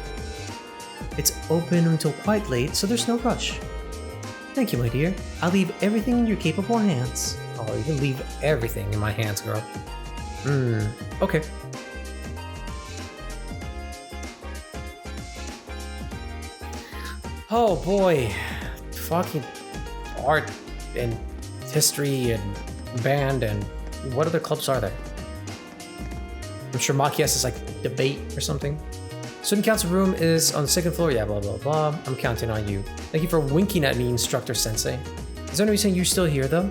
It's open until quite late, so there's no rush. Thank you, my dear. I'll leave everything in your capable hands. Oh, you can leave everything in my hands, girl. Okay. Oh boy. Fucking art and history and band and what other clubs are there? I'm sure Machias is like debate or something. Student council room is on the second floor. Yeah, blah, blah, blah. I'm counting on you. Thank you for winking at me, Instructor Sensei. Is there any reason you're still here, though?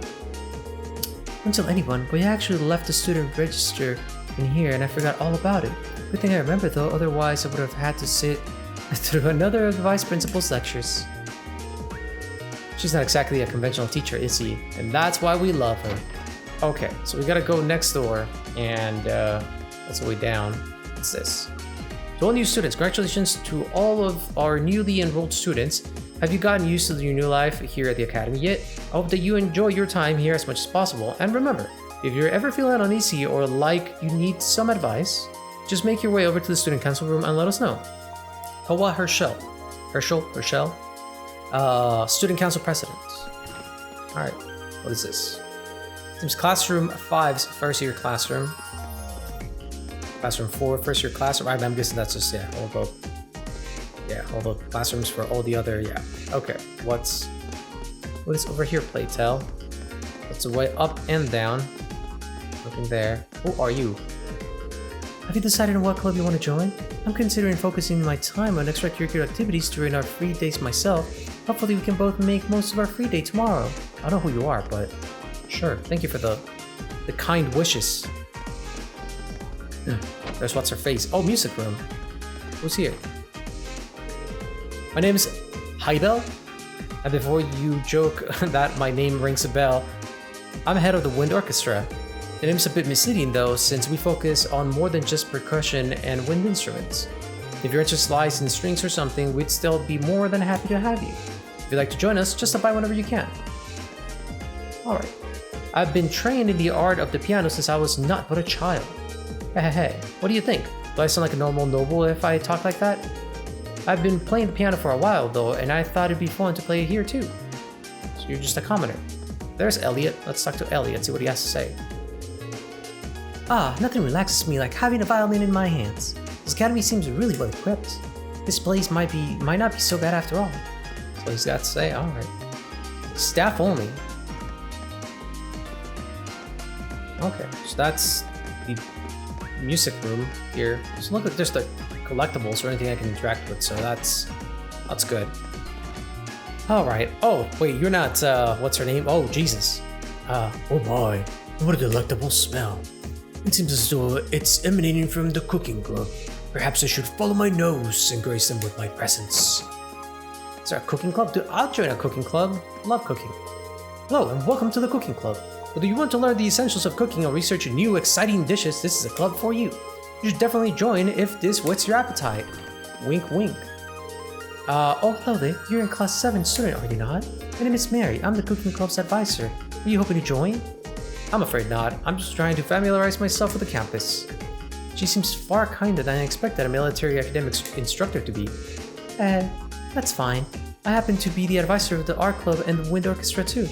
Don't tell anyone, but I actually left the student register in here and I forgot all about it. Good thing I remember, though, otherwise I would have had to sit through another of the vice principal's lectures. She's not exactly a conventional teacher, is she? And that's why we love her. Okay, so we gotta go next door, and that's the way down. What's this? To all new students, congratulations to all of our newly enrolled students. Have you gotten used to your new life here at the Academy yet? I hope that you enjoy your time here as much as possible. And remember, if you're ever feeling uneasy or like you need some advice, just make your way over to the student council room and let us know. Hoa Herschel. Student council president. Alright, what is this? Seems classroom 5's first year classroom. Classroom 4, first year classroom. I'm guessing that's just, yeah, all the classrooms for all the other, yeah. Okay, what is over here, Playtell? What's the way up and down? Nothing there. Who are you? Have you decided on what club you want to join? I'm considering focusing my time on extracurricular activities during our free days myself. Hopefully we can both make most of our free day tomorrow. I don't know who you are, but sure. Thank you for the kind wishes. There's what's her face. Oh, music room. Who's here? My name is Heibel. And before you joke that my name rings a bell, I'm head of the wind orchestra. The name's a bit misleading though, since we focus on more than just percussion and wind instruments. If your interest lies in strings or something, we'd still be more than happy to have you. If you'd like to join us, just stop by whenever you can. Alright. I've been trained in the art of the piano since I was not but a child. Hey, what do you think? Do I sound like a normal noble if I talk like that? I've been playing the piano for a while though, and I thought it'd be fun to play it here too. So you're just a commoner. There's Elliot. Let's talk to Elliot, see what he has to say. Nothing relaxes me like having a violin in my hands. This academy seems really well equipped. This place might not be so bad after all. That's what he's got to say. Alright. Staff only. Okay, so that's the music room here. So look like there's the collectibles or anything I can interact with, so that's good. Alright. Oh, wait, you're not what's her name? Oh, Jesus. Oh my, what a delectable smell. It seems as though it's emanating from the cooking club. Perhaps I should follow my nose and grace them with my presence. Is there a cooking club? Dude, I'll join a cooking club. Love cooking. Hello, and welcome to the cooking club. Whether you want to learn the essentials of cooking or research new, exciting dishes, this is a club for you. You should definitely join if this whets your appetite. Wink, wink. Oh, hello there. You're in class 7 student, are you not? My name is Mary. I'm the cooking club's advisor. Are you hoping to join? I'm afraid not. I'm just trying to familiarize myself with the campus. She seems far kinder than I expected a military academic instructor to be. That's fine. I happen to be the advisor of the art club and the wind orchestra too.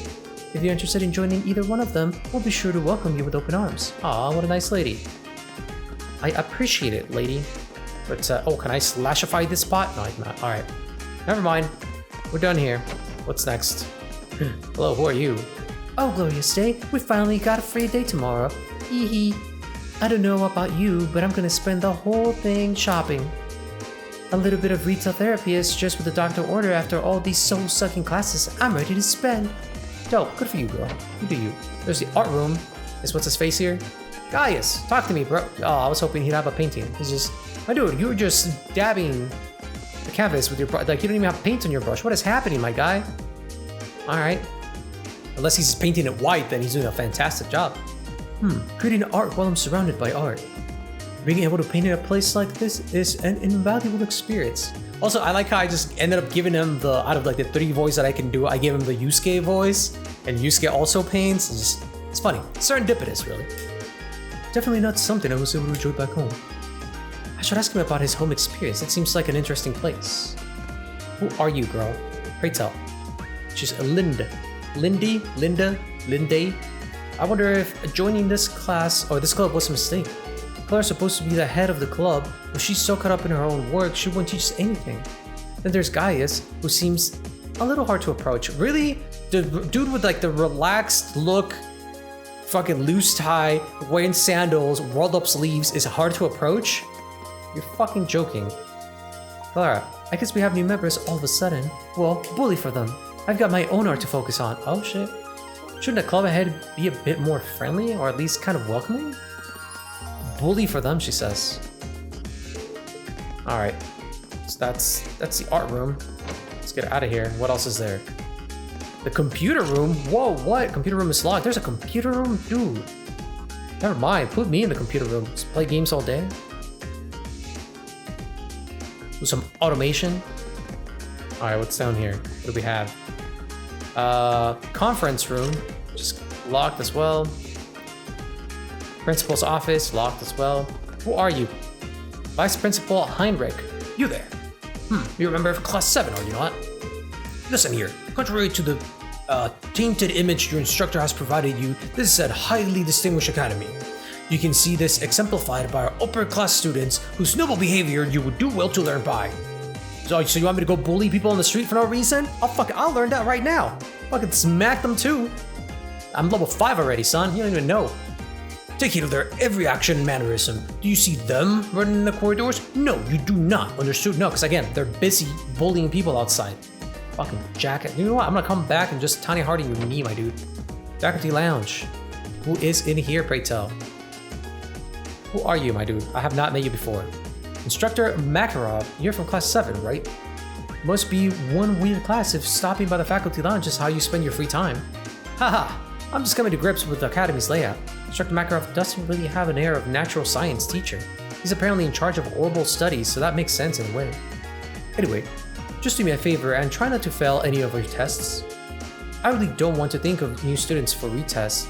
If you're interested in joining either one of them, we'll be sure to welcome you with open arms. Aw, what a nice lady. I appreciate it, lady. But, oh, can I slashify this spot? No, I cannot. Alright. Never mind. We're done here. What's next? Hello, who are you? Oh, glorious day. We finally got a free day tomorrow. Hee hee. I don't know about you, but I'm gonna spend the whole thing shopping. A little bit of retail therapy is just what the doctor ordered after all these soul-sucking classes I'm ready to spend. Dope. Good for you, girl. You do you. There's the art room. Is what's his face here? Gaius, talk to me, bro. Oh, I was hoping he'd have a painting. He's just... My dude, you were just dabbing the canvas with your brush. Like, you don't even have paint on your brush. What is happening, my guy? Alright. Unless he's painting it white, then he's doing a fantastic job. Creating art while I'm surrounded by art. Being able to paint in a place like this is an invaluable experience. Also, I like how I just ended up giving him the, out of like the 3 voices that I can do, I gave him the Yusuke voice, and Yusuke also paints. It's funny. Serendipitous, really. Definitely not something I was able to enjoy back home. I should ask him about his home experience. It seems like an interesting place. Who are you, girl? Pray tell. She's Linda. Linda. I wonder if joining this class or this club was a mistake. Claire's supposed to be the head of the club, but she's so caught up in her own work she won't teach us anything. Then there's Gaius, who seems a little hard to approach. Really? The dude with like the relaxed look, fucking loose tie, wearing sandals, rolled up sleeves is hard to approach? You're fucking joking. Clara, I guess we have new members all of a sudden. Well, bully for them. I've got my own art to focus on. Oh shit. Shouldn't a club ahead be a bit more friendly or at least kind of welcoming? Bully for them, she says. Alright. So that's the art room. Let's get out of here. What else is there? The computer room? Whoa, what? Computer room is locked. There's a computer room? Dude. Never mind. Put me in the computer room. Just play games all day. Do some automation. Alright, what's down here? What do we have? Conference room. Just locked as well. Principal's office. Locked as well. Who are you? Vice Principal Heinrich. You there. You remember class 7, are you not? Listen here. Contrary to the tainted image your instructor has provided you, this is a highly distinguished academy. You can see this exemplified by our upper class students whose noble behavior you would do well to learn by. So you want me to go bully people on the street for no reason? I'll learn that right now. Fucking smack them too. I'm level 5 already, son. You don't even know. Take heed of their every action and mannerism. Do you see them running in the corridors? No, you do not. Understood? No, because again, they're busy bullying people outside. Fucking jacket. You know what? I'm gonna come back and just tiny hearting your knee, my dude. Faculty Lounge. Who is in here, pray tell? Who are you, my dude? I have not met you before. Instructor Makarov, you're from class 7, right? Must be one weird class if stopping by the faculty lounge is how you spend your free time. Haha, I'm just coming to grips with the academy's layout. Instructor Makarov doesn't really have an air of natural science teacher. He's apparently in charge of oral studies, so that makes sense in a way. Anyway, just do me a favor and try not to fail any of your tests. I really don't want to think of new students for retests.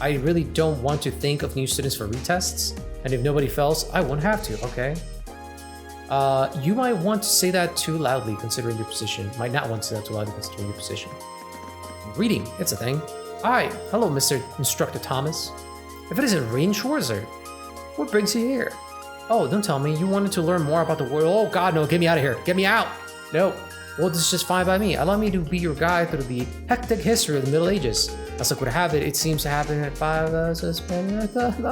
I really don't want to think of new students for retests, and if nobody fails, I won't have to, okay? You might want to say that too loudly considering your position. Might not want to say that too loudly considering your position. Reading, it's a thing. Hi, hello Mr. Instructor Thomas. If it isn't Rain Schwarzer, what brings you here? Oh, don't tell me, you wanted to learn more about the world. Oh god, no, get me out of here, get me out! No, well this is just fine by me. Allow me to be your guide through the hectic history of the Middle Ages. As luck would have it, it seems to happen at 5,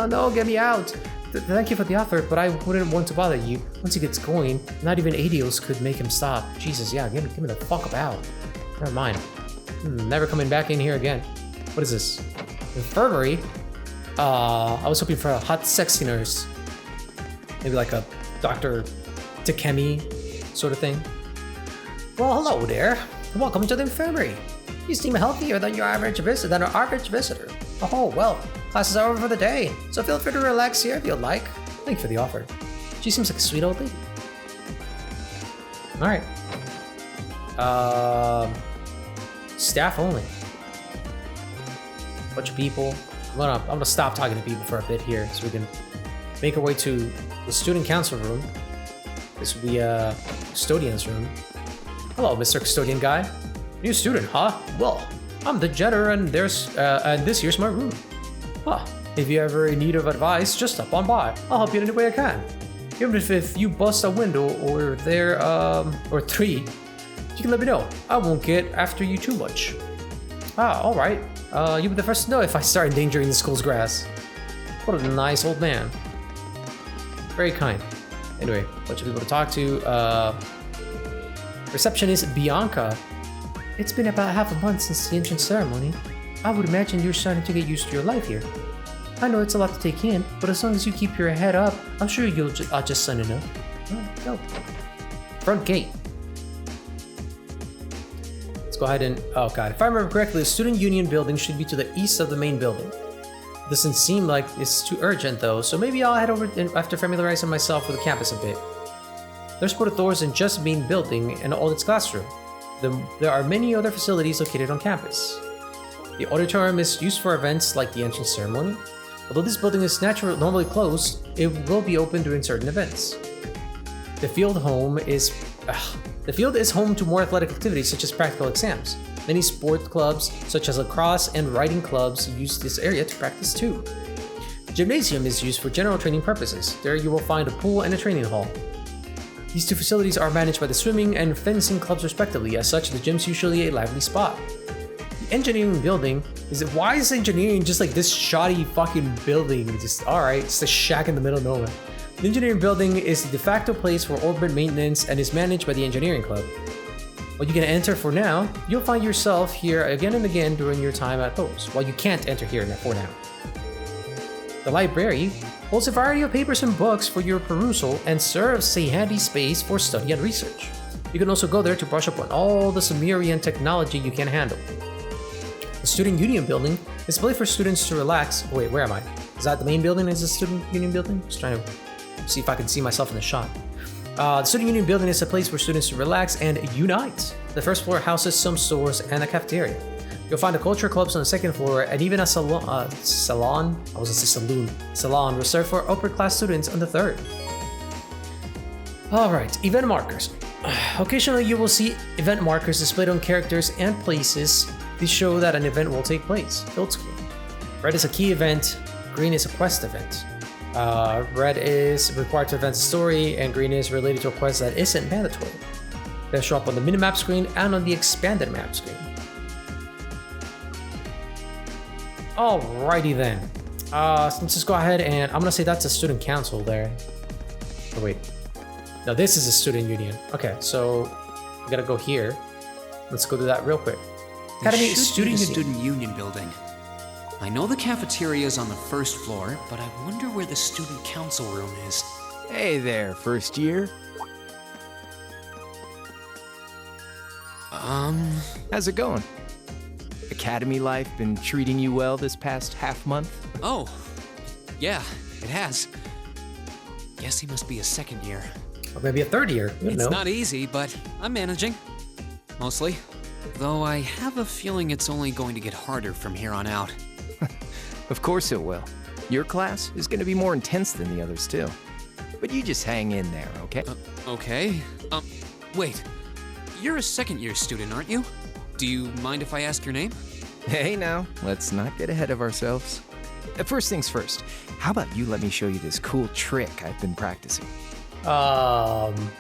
no, get me out! Thank you for the offer, but I wouldn't want to bother you. Once he gets going, not even Adios could make him stop. Jesus, yeah, give me the fuck out. Never mind. Never coming back in here again. What is this? Infirmary? I was hoping for a hot sexy nurse. Maybe like a Dr. Takemi sort of thing. Well, hello there. Welcome to the infirmary. You seem healthier than our average visitor. Oh, well, classes are over for the day, so feel free to relax here if you'd like. Thank you for the offer. She seems like a sweet old lady. Alright. Staff only. Bunch of people. I'm gonna stop talking to people for a bit here so we can make our way to the student council room. This will be custodian's room. Hello, Mr. Custodian guy. New student, huh? Well, I'm the janitor and and this here's my room. Huh. If you ever in need of advice, just stop on by. I'll help you in any way I can. Even if you bust a window or or 3, you can let me know. I won't get after you too much. Alright. You'll be the first to know if I start endangering the school's grass. What a nice old man. Very kind. Anyway, bunch of people to talk to. Receptionist Bianca. It's been about half a month since the entrance ceremony. I would imagine you're starting to get used to your life here. I know it's a lot to take in, but as long as you keep your head up, I'm sure you'll just soon enough. Alright, go. Front gate. Let's go ahead and... Oh god, if I remember correctly, the student union building should be to the east of the main building. Doesn't seem like it's too urgent though, so maybe I'll head over after familiarizing myself with the campus a bit. There's both doors in just the main building and all its classroom. There are many other facilities located on campus. The auditorium is used for events like the entrance ceremony. Although this building is normally closed, it will be open during certain events. The field is home to more athletic activities such as practical exams. Many sport clubs, such as lacrosse and riding clubs, use this area to practice too. The gymnasium is used for general training purposes. There you will find a pool and a training hall. These two facilities are managed by the swimming and fencing clubs respectively. As such, the gym's usually a lively spot. The engineering building why is engineering just like this shoddy fucking building? Just alright, it's a shack in the middle of nowhere. The engineering building is the de facto place for orbit maintenance and is managed by the engineering club. While you can enter for now, you'll find yourself here again and again during your time at those, while you can't enter here for now. The library holds a variety of papers and books for your perusal and serves a handy space for study and research. You can also go there to brush up on all the Sumerian technology you can handle. The Student Union Building is a place for students to relax. Wait, where am I? Is that the main building? Is the Student Union Building? Just trying to see if I can see myself in the shot. The Student Union Building is a place for students to relax and unite. The first floor houses some stores and a cafeteria. You'll find the culture clubs on the second floor and even a salon. I was gonna say saloon. Salon reserved for upper class students on the third. Alright, event markers. Occasionally you will see event markers displayed on characters and places. These show that an event will take place. Field screen. Red is a key event, green is a quest event. Red is required to advance the story, and green is related to a quest that isn't mandatory. They'll show up on the minimap screen and on the expanded map screen. Alrighty then. So let's just go ahead and I'm gonna say that's a student council there. Oh wait. No, this is a student union. Okay, so we gotta go here. Let's go do that real quick. Academy Student Union building. I know the cafeteria is on the first floor, but I wonder where the student council room is. Hey there, first year. How's it going? Academy life been treating you well this past half month? Oh, yeah, it has. Guess he must be a second year. Or maybe a third year. It's not easy, but I'm managing. Mostly. Though I have a feeling it's only going to get harder from here on out. Of course it will. Your class is going to be more intense than the others too. But you just hang in there, okay? Okay. Wait. You're a second year student, aren't you? Do you mind if I ask your name? Hey now, let's not get ahead of ourselves. First things first, how about you let me show you this cool trick I've been practicing?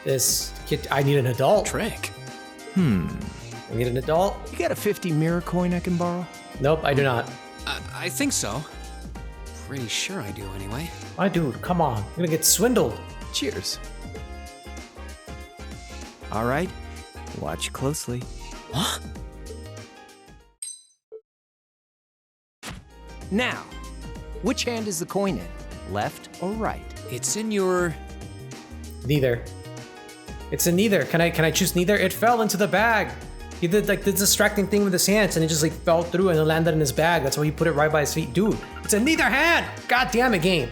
This kid, I need an adult. Trick? I need an adult. You got a 50 mirror coin I can borrow? Nope, I do not. I think so. Pretty sure I do anyway. My dude, come on. You're gonna get swindled. Cheers. All right, watch closely. What? Now, which hand is the coin in? Left or right? It's in your... Neither. It's in neither. Can I choose neither? It fell into the bag. He did like the distracting thing with his hands and it just like fell through and it landed in his bag. That's why he put it right by his feet. Dude, it's in neither hand. God damn it, game.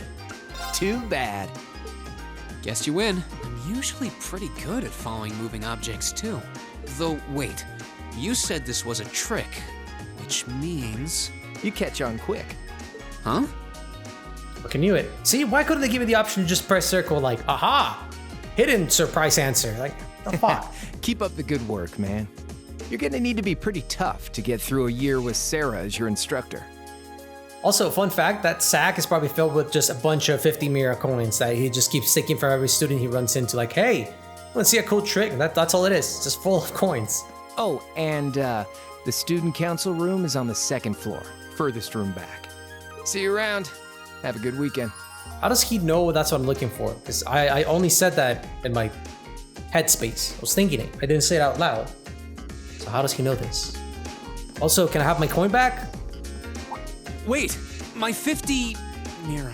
Too bad. Guess you win. I'm usually pretty good at following moving objects too. Though, wait. You said this was a trick, which means... You catch on quick. Huh? Fucking knew it. See, why couldn't they give you the option to just press circle like, aha, hidden surprise answer? Like, the fuck? Keep up the good work, man. You're gonna need to be pretty tough to get through a year with Sarah as your instructor. Also, fun fact, that sack is probably filled with just a bunch of 50 mirror coins that he just keeps sticking for every student he runs into. Like, hey, let's see a cool trick. That's all it is. It's just full of coins. Oh, and the student council room is on the second floor. Furthest room back. See you around. Have a good weekend. How does he know that's what I'm looking for? Because I only said that in my headspace. I was thinking it. I didn't say it out loud. So how does he know this? Also, can I have my coin back? Wait, my 50 mirror.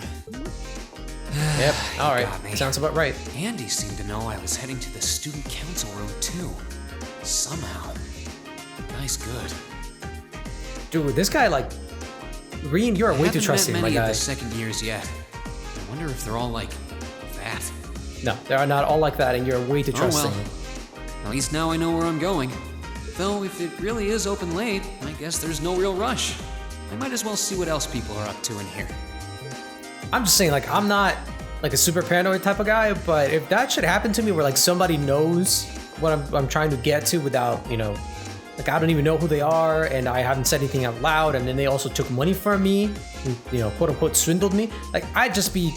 Yep, alright. Sounds about right. Andy seemed to know I was heading to the student council room too. Somehow. Nice good. Dude, this guy like... Reen, you're way too trusting, my guy. I haven't met many of the second years yet. I wonder if they're all like that. No, they are not all like that, and you're way too trusting. Oh well. At least now I know where I'm going. Though if it really is open late, I guess there's no real rush. I might as well see what else people are up to in here. I'm just saying, like, I'm not like a super paranoid type of guy, but if that should happen to me where like somebody knows what I'm trying to get to without, you know, like I don't even know who they are and I haven't said anything out loud and then they also took money from me, and, you know, quote unquote swindled me, like I'd just be,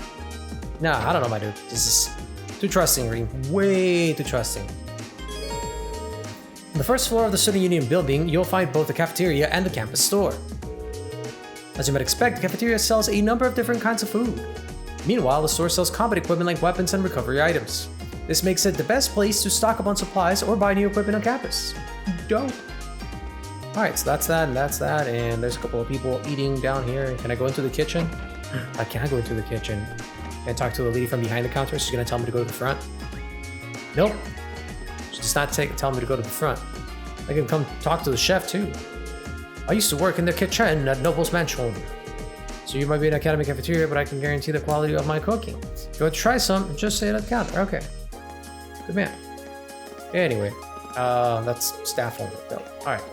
nah, I don't know, my dude. This is too trusting, Reem. Way too trusting. On the first floor of the Student Union building, you'll find both the cafeteria and the campus store. As you might expect, the cafeteria sells a number of different kinds of food. Meanwhile, the store sells combat equipment like weapons and recovery items. This makes it the best place to stock up on supplies or buy new equipment on campus. Dope. Alright, so that's that, and there's a couple of people eating down here. Can I go into the kitchen? I can't go into the kitchen. Can I talk to the lady from behind the counter? She's gonna tell me to go to the front. Nope. She does not tell me to go to the front. I can come talk to the chef too. I used to work in the kitchen at Noble's Mansion. So you might be in Academy Cafeteria, but I can guarantee the quality of my cooking. If you want to try some, just say it at the counter. Okay. Good man. Anyway, that's staff only though. Alright.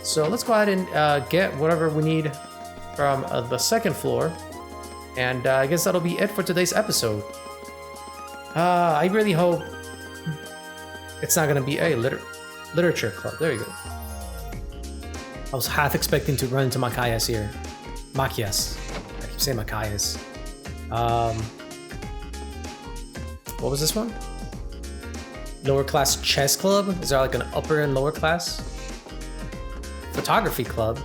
So let's go ahead and get whatever we need from the second floor. And I guess that'll be it for today's episode. I really hope it's not going to be a literature club. There you go. I was half expecting to run into Machias here. Machias. I keep saying Machias. What was this one? Lower class chess club? Is there like an upper and lower class? Photography club.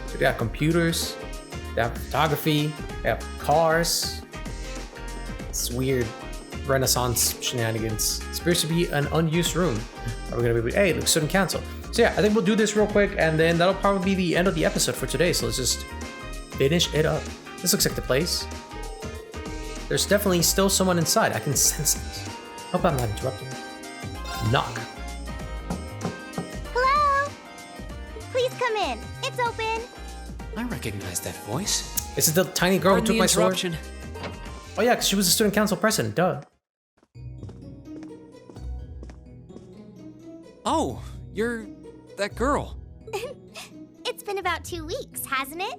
So they have computers, they have photography, they have cars. It's weird Renaissance shenanigans. It appears to be an unused room. Are we gonna be, hey, look, student council. So yeah, I think we'll do this real quick and then that'll probably be the end of the episode for today. So let's just finish it up. This looks like the place. There's definitely still someone inside. I can sense it. Hope I'm not interrupting. Knock. Hello? Please come in. It's open. I recognize that voice. This is the tiny girl who took my sword. Interruption. Oh yeah, because she was a student council president. Duh. Oh, you're that girl. It's been about 2 weeks, hasn't it?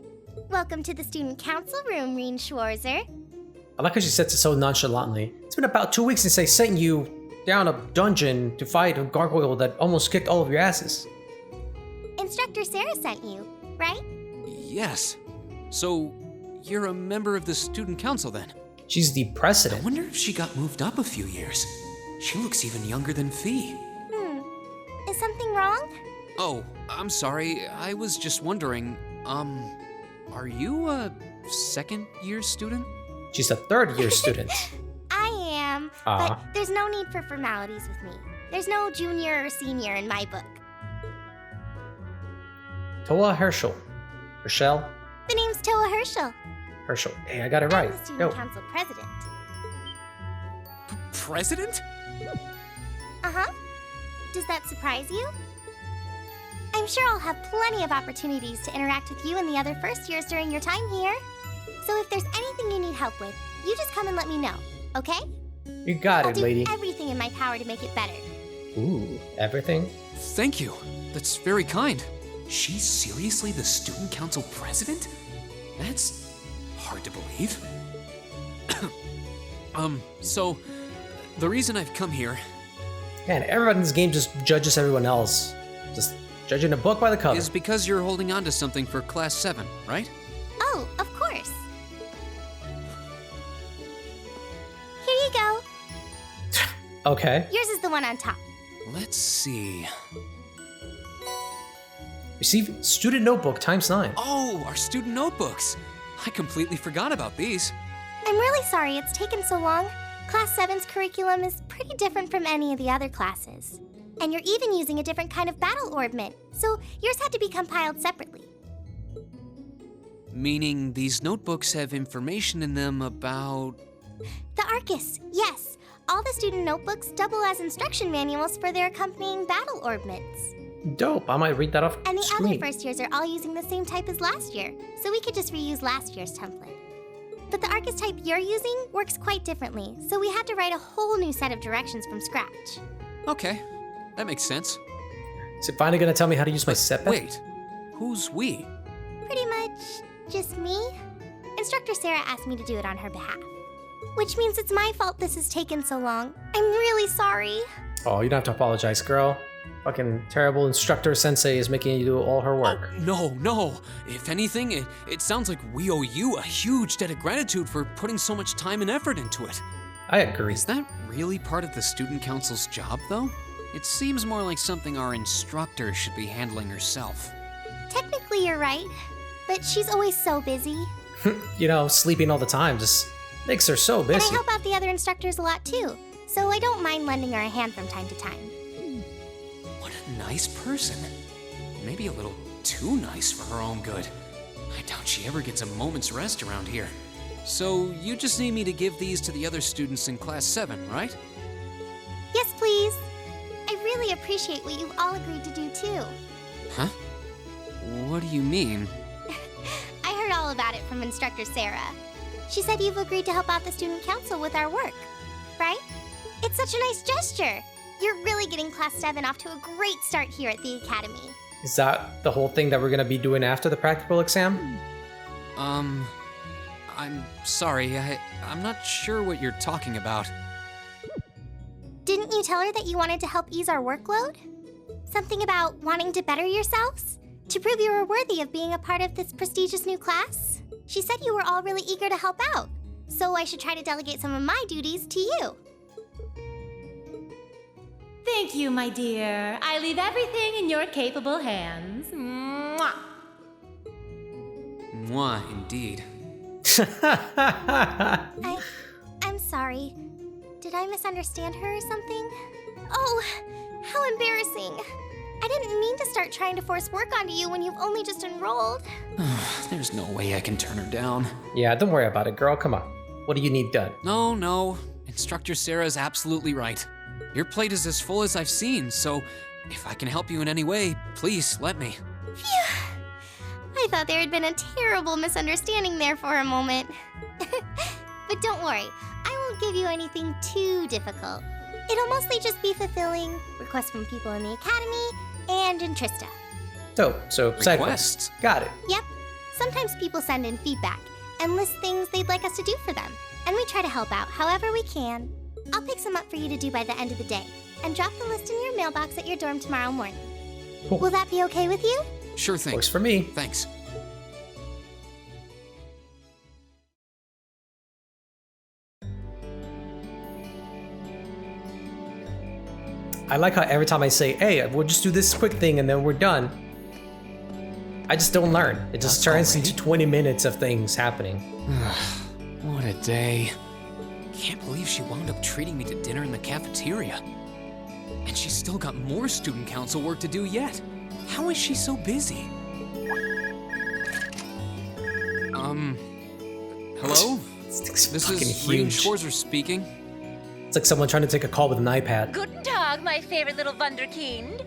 Welcome to the student council room, Reen Schwarzer. I like how she says it so nonchalantly. It's been about 2 weeks since I sent you down a dungeon to fight a gargoyle that almost kicked all of your asses. Instructor Sarah sent you, right? Yes. So, you're a member of the student council then? She's the president. I wonder if she got moved up a few years. She looks even younger than Fee. Is something wrong? Oh, I'm sorry. I was just wondering, are you a second year student? She's a third year student. I am, but there's no need for formalities with me. There's no junior or senior in my book. Toa Herschel. Herschel? The name's Toa Herschel. Herschel. Hey, I got it right. I'm the student council president. President? Uh-huh. Does that surprise you? I'm sure I'll have plenty of opportunities to interact with you and the other first years during your time here. So if there's anything you need help with, you just come and let me know, okay? You got it, lady. I'll do everything in my power to make it better. Ooh, everything? Thank you. That's very kind. She's seriously the student council president? That's hard to believe. So, the reason I've come here... Man, everyone in this game just judges everyone else. Just judging a book by the cover. ...is because you're holding on to something for Class 7, right? Oh, of course. Here you go. Okay. Yours is the one on top. Let's see... Receive student notebook ×9. Oh, our student notebooks. I completely forgot about these. I'm really sorry it's taken so long. Class 7's curriculum is pretty different from any of the other classes. And you're even using a different kind of battle orbment, so yours had to be compiled separately. Meaning these notebooks have information in them about... The Arcus, yes. All the student notebooks double as instruction manuals for their accompanying battle orbments. Dope, I might read that off And the screen. other first years are all using the same type as last year, so we could just reuse last year's template. But the Arcus type you're using works quite differently, so we had to write a whole new set of directions from scratch. Okay, that makes sense. Is it finally gonna tell me how to use my setback? Wait, who's we? Pretty much just me. Instructor Sarah asked me to do it on her behalf. Which means it's my fault this has taken so long. I'm really sorry. Oh, you don't have to apologize, girl. Fucking terrible instructor sensei is making you do all her work. Oh, no. If anything, it sounds like we owe you a huge debt of gratitude for putting so much time and effort into it. I agree. Is that really part of the student council's job, though? It seems more like something our instructor should be handling herself. Technically, you're right, but she's always so busy. You know, sleeping all the time just makes her so And I busy. help out the other instructors a lot too, so I don't mind lending her a hand from time to time. What a nice person. Maybe a little too nice for her own good. I doubt she ever gets a moment's rest around here. So, you just need me to give these to the other students in Class 7, right? Yes, please. I really appreciate what you've all agreed to do too. Huh? What do you mean? I heard all about it from Instructor Sarah. She said you've agreed to help out the student council with our work, right? It's such a nice gesture. You're really getting Class 7 off to a great start here at the Academy. Is that the whole thing that we're gonna be doing after the practical exam? I'm sorry, I'm not sure what you're talking about. Didn't you tell her that you wanted to help ease our workload? Something about wanting to better yourselves? To prove you were worthy of being a part of this prestigious new class? She said you were all really eager to help out, so I should try to delegate some of my duties to you. Thank you, my dear. I leave everything in your capable hands. Mwah. Mwah, indeed. I'm sorry. Did I misunderstand her or something? Oh, how embarrassing. I didn't mean to start trying to force work onto you when you've only just enrolled. There's no way I can turn her down. Yeah, don't worry about it, girl. Come on. What do you need done? No. Instructor Sarah's absolutely right. Your plate is as full as I've seen, so if I can help you in any way, please let me. Phew. I thought there had been a terrible misunderstanding there for a moment. But don't worry, I won't give you anything too difficult. It'll mostly just be fulfilling requests from people in the Academy and in Trista. Dope. So, side Requests? quests. Got it. Yep. Sometimes people send in feedback and list things they'd like us to do for them, and we try to help out however we can. I'll pick some up for you to do by the end of the day, and drop the list in your mailbox at your dorm tomorrow morning. Cool. Will that be okay with you? Sure thing. Works for me. Thanks. I like how every time I say, hey, we'll just do this quick thing and then we're done, I just don't learn. It just turns into 20 minutes of things happening. What a day. Can't believe she wound up treating me to dinner in the cafeteria. And she's still got more student council work to do yet. How is she so busy? Hello? This is Reem huge. Schwarzer speaking. It's like someone trying to take a call with an iPad. Guten Tag, my favorite little Wunderkind.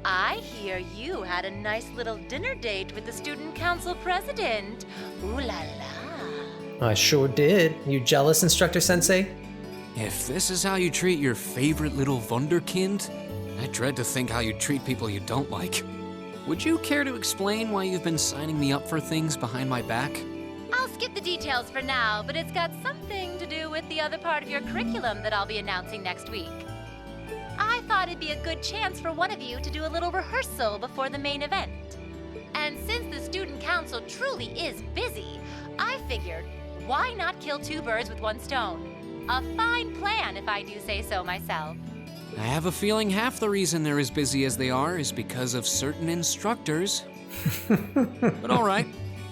I hear you had a nice little dinner date with the student council president. Ooh la la. I sure did. You jealous, Instructor Sensei? If this is how you treat your favorite little Wunderkind, I dread to think how you treat people you don't like. Would you care to explain why you've been signing me up for things behind my back? I'll skip the details for now, but it's got something to do with the other part of your curriculum that I'll be announcing next week. I thought it'd be a good chance for one of you to do a little rehearsal before the main event. And since the student council truly is busy, I figured, why not kill two birds with one stone? A fine plan, if I do say so myself. I have a feeling half the reason they're as busy as they are is because of certain instructors. But all right,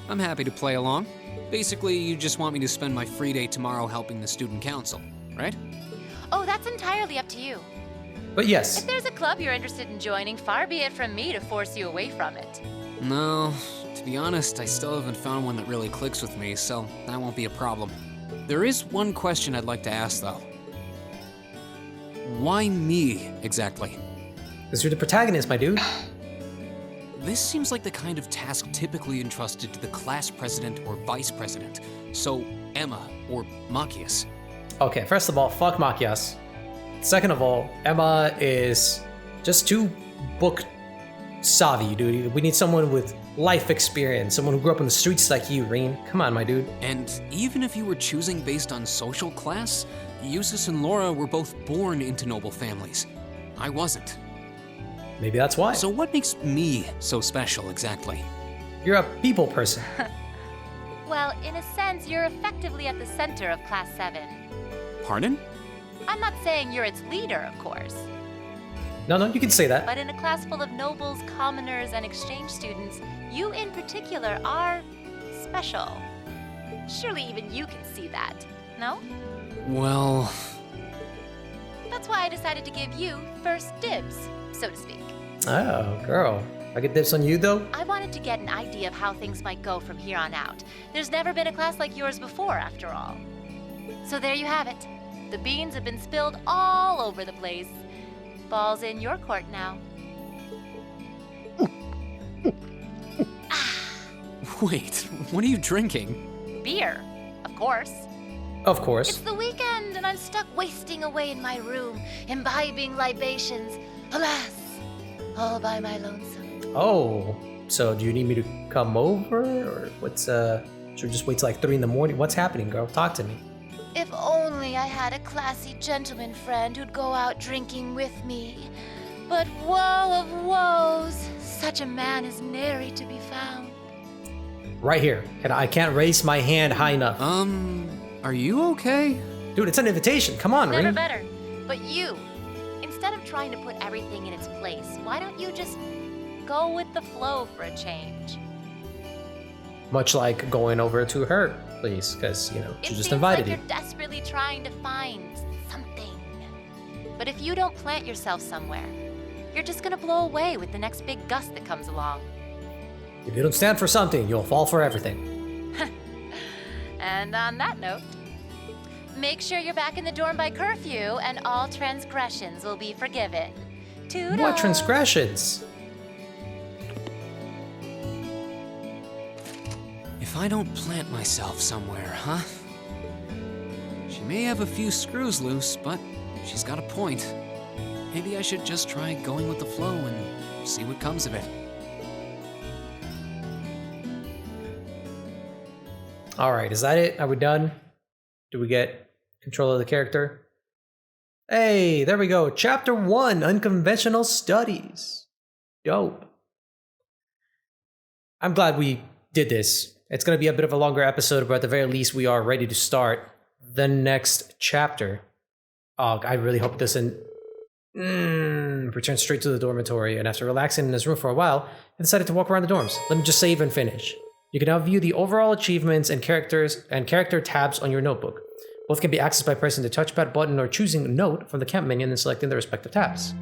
I'm happy to play along. Basically, you just want me to spend my free day tomorrow helping the student council, right? Oh, that's entirely up to you. But yes. If there's a club you're interested in joining, far be it from me to force you away from it. No, to be honest, I still haven't found one that really clicks with me, so that won't be a problem. There is one question I'd like to ask, though. Why me, exactly? Because you're the protagonist, my dude. This seems like the kind of task typically entrusted to the class president or vice president. So, Emma or Machias. Okay, first of all, fuck Machias. Second of all, Emma is just too book savvy, dude. We need someone with life experience, someone who grew up on the streets like you, Reen. Come on, my dude. And even if you were choosing based on social class, Eustace and Laura were both born into noble families. I wasn't. Maybe that's why. So what makes me so special, exactly? You're a people person. Well, in a sense, you're effectively at the center of Class 7. Pardon? I'm not saying you're its leader, of course. No, you can say that. But in a class full of nobles, commoners, and exchange students, you in particular are special. Surely even you can see that, no? Well, That's why I decided to give you first dibs, so to speak. Oh, girl. I get dibs on you, though? I wanted to get an idea of how things might go from here on out. There's never been a class like yours before, after all. So there you have it. The beans have been spilled all over the place. Ball's in your court now. wait, what are you drinking? Beer, of course. Of course. It's the weekend, and I'm stuck wasting away in my room, imbibing libations. Alas, all by my lonesome. Oh, so do you need me to come over? Or what's, should we just wait till like 3 in the morning? What's happening, girl? Talk to me. If only I had a classy gentleman friend who'd go out drinking with me. But woe of woes, such a man is nary to be found. Right here. And I can't raise my hand high enough. Are you okay? Dude, it's an invitation. Come on, Never Ring. better. But you, instead of trying to put everything in its place, why don't you just go with the flow for a change? Much like going over to her, please, because, you know, she just invited you. You're desperately trying to find something. But if you don't plant yourself somewhere, you're just gonna blow away with the next big gust that comes along. If you don't stand for something, you'll fall for everything. And on that note, make sure you're back in the dorm by curfew and all transgressions will be forgiven. Toodles. What transgressions? If I don't plant myself somewhere, huh? She may have a few screws loose, but she's got a point. Maybe I should just try going with the flow and see what comes of it. All right, is that it? Are we done? Do we get control of the character? Hey, there we go. Chapter 1, Unconventional Studies. Dope. I'm glad we did this. It's going to be a bit of a longer episode, but at the very least, we are ready to start the next chapter. Oh, I really hope it doesn't return straight to the dormitory. And after relaxing in his room for a while, I decided to walk around the dorms. Let me just save and finish. You can now view the overall achievements and character tabs on your notebook. Both can be accessed by pressing the touchpad button or choosing Note from the camp menu and selecting the respective tabs.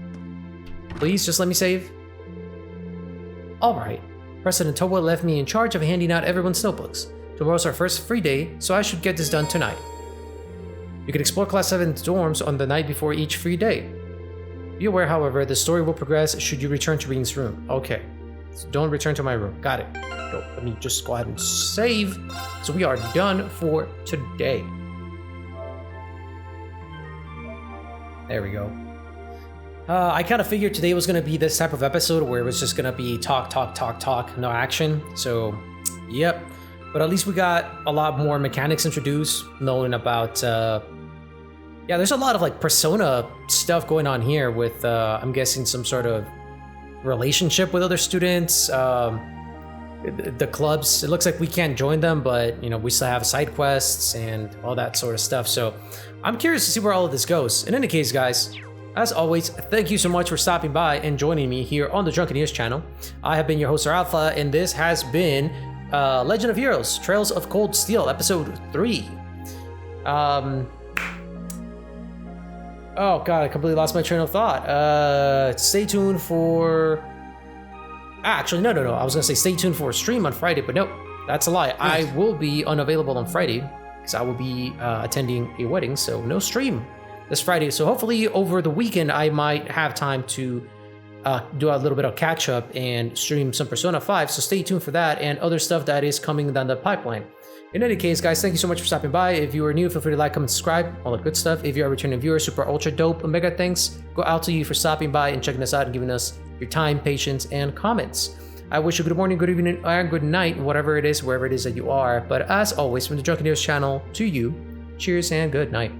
Please just let me save. Alright, President Towa left me in charge of handing out everyone's notebooks. Tomorrow's our first free day, so I should get this done tonight. You can explore Class 7's dorms on the night before each free day. Be aware, however, the story will progress should you return to Ring's room. Okay, so don't return to my room. Got it. Go. Let me just go ahead and save. So we are done for today. There we go. I kind of figured today was going to be this type of episode where it was just going to be talk, no action. So, yep. But at least we got a lot more mechanics introduced, knowing about... yeah, there's a lot of like Persona stuff going on here with, I'm guessing, some sort of relationship with other students. The clubs, it looks like we can't join them, but, you know, we still have side quests and all that sort of stuff. So I'm curious to see where all of this goes. In any case, guys, as always, thank you so much for stopping by and joining me here on the Drunkeneers channel. I have been your host, Sir Alpha, and this has been Legend of Heroes, Trails of Cold Steel, Episode 3. Oh god, I completely lost my train of thought. Stay tuned for... Actually, no. I was gonna say stay tuned for a stream on Friday, but no, that's a lie. I will be unavailable on Friday because I will be attending a wedding, so no stream this Friday. So hopefully over the weekend, I might have time to do a little bit of catch up and stream some Persona 5. So stay tuned for that and other stuff that is coming down the pipeline. In any case, guys, thank you so much for stopping by. If you are new, feel free to like, comment, subscribe, all that good stuff. If you are a returning viewer, super ultra dope, mega thanks go out to you for stopping by and checking us out and giving us your time, patience, and comments. I wish you good morning, good evening, and good night, whatever it is, wherever it is that you are. But as always, from the Drunkeneers channel to you, cheers and good night.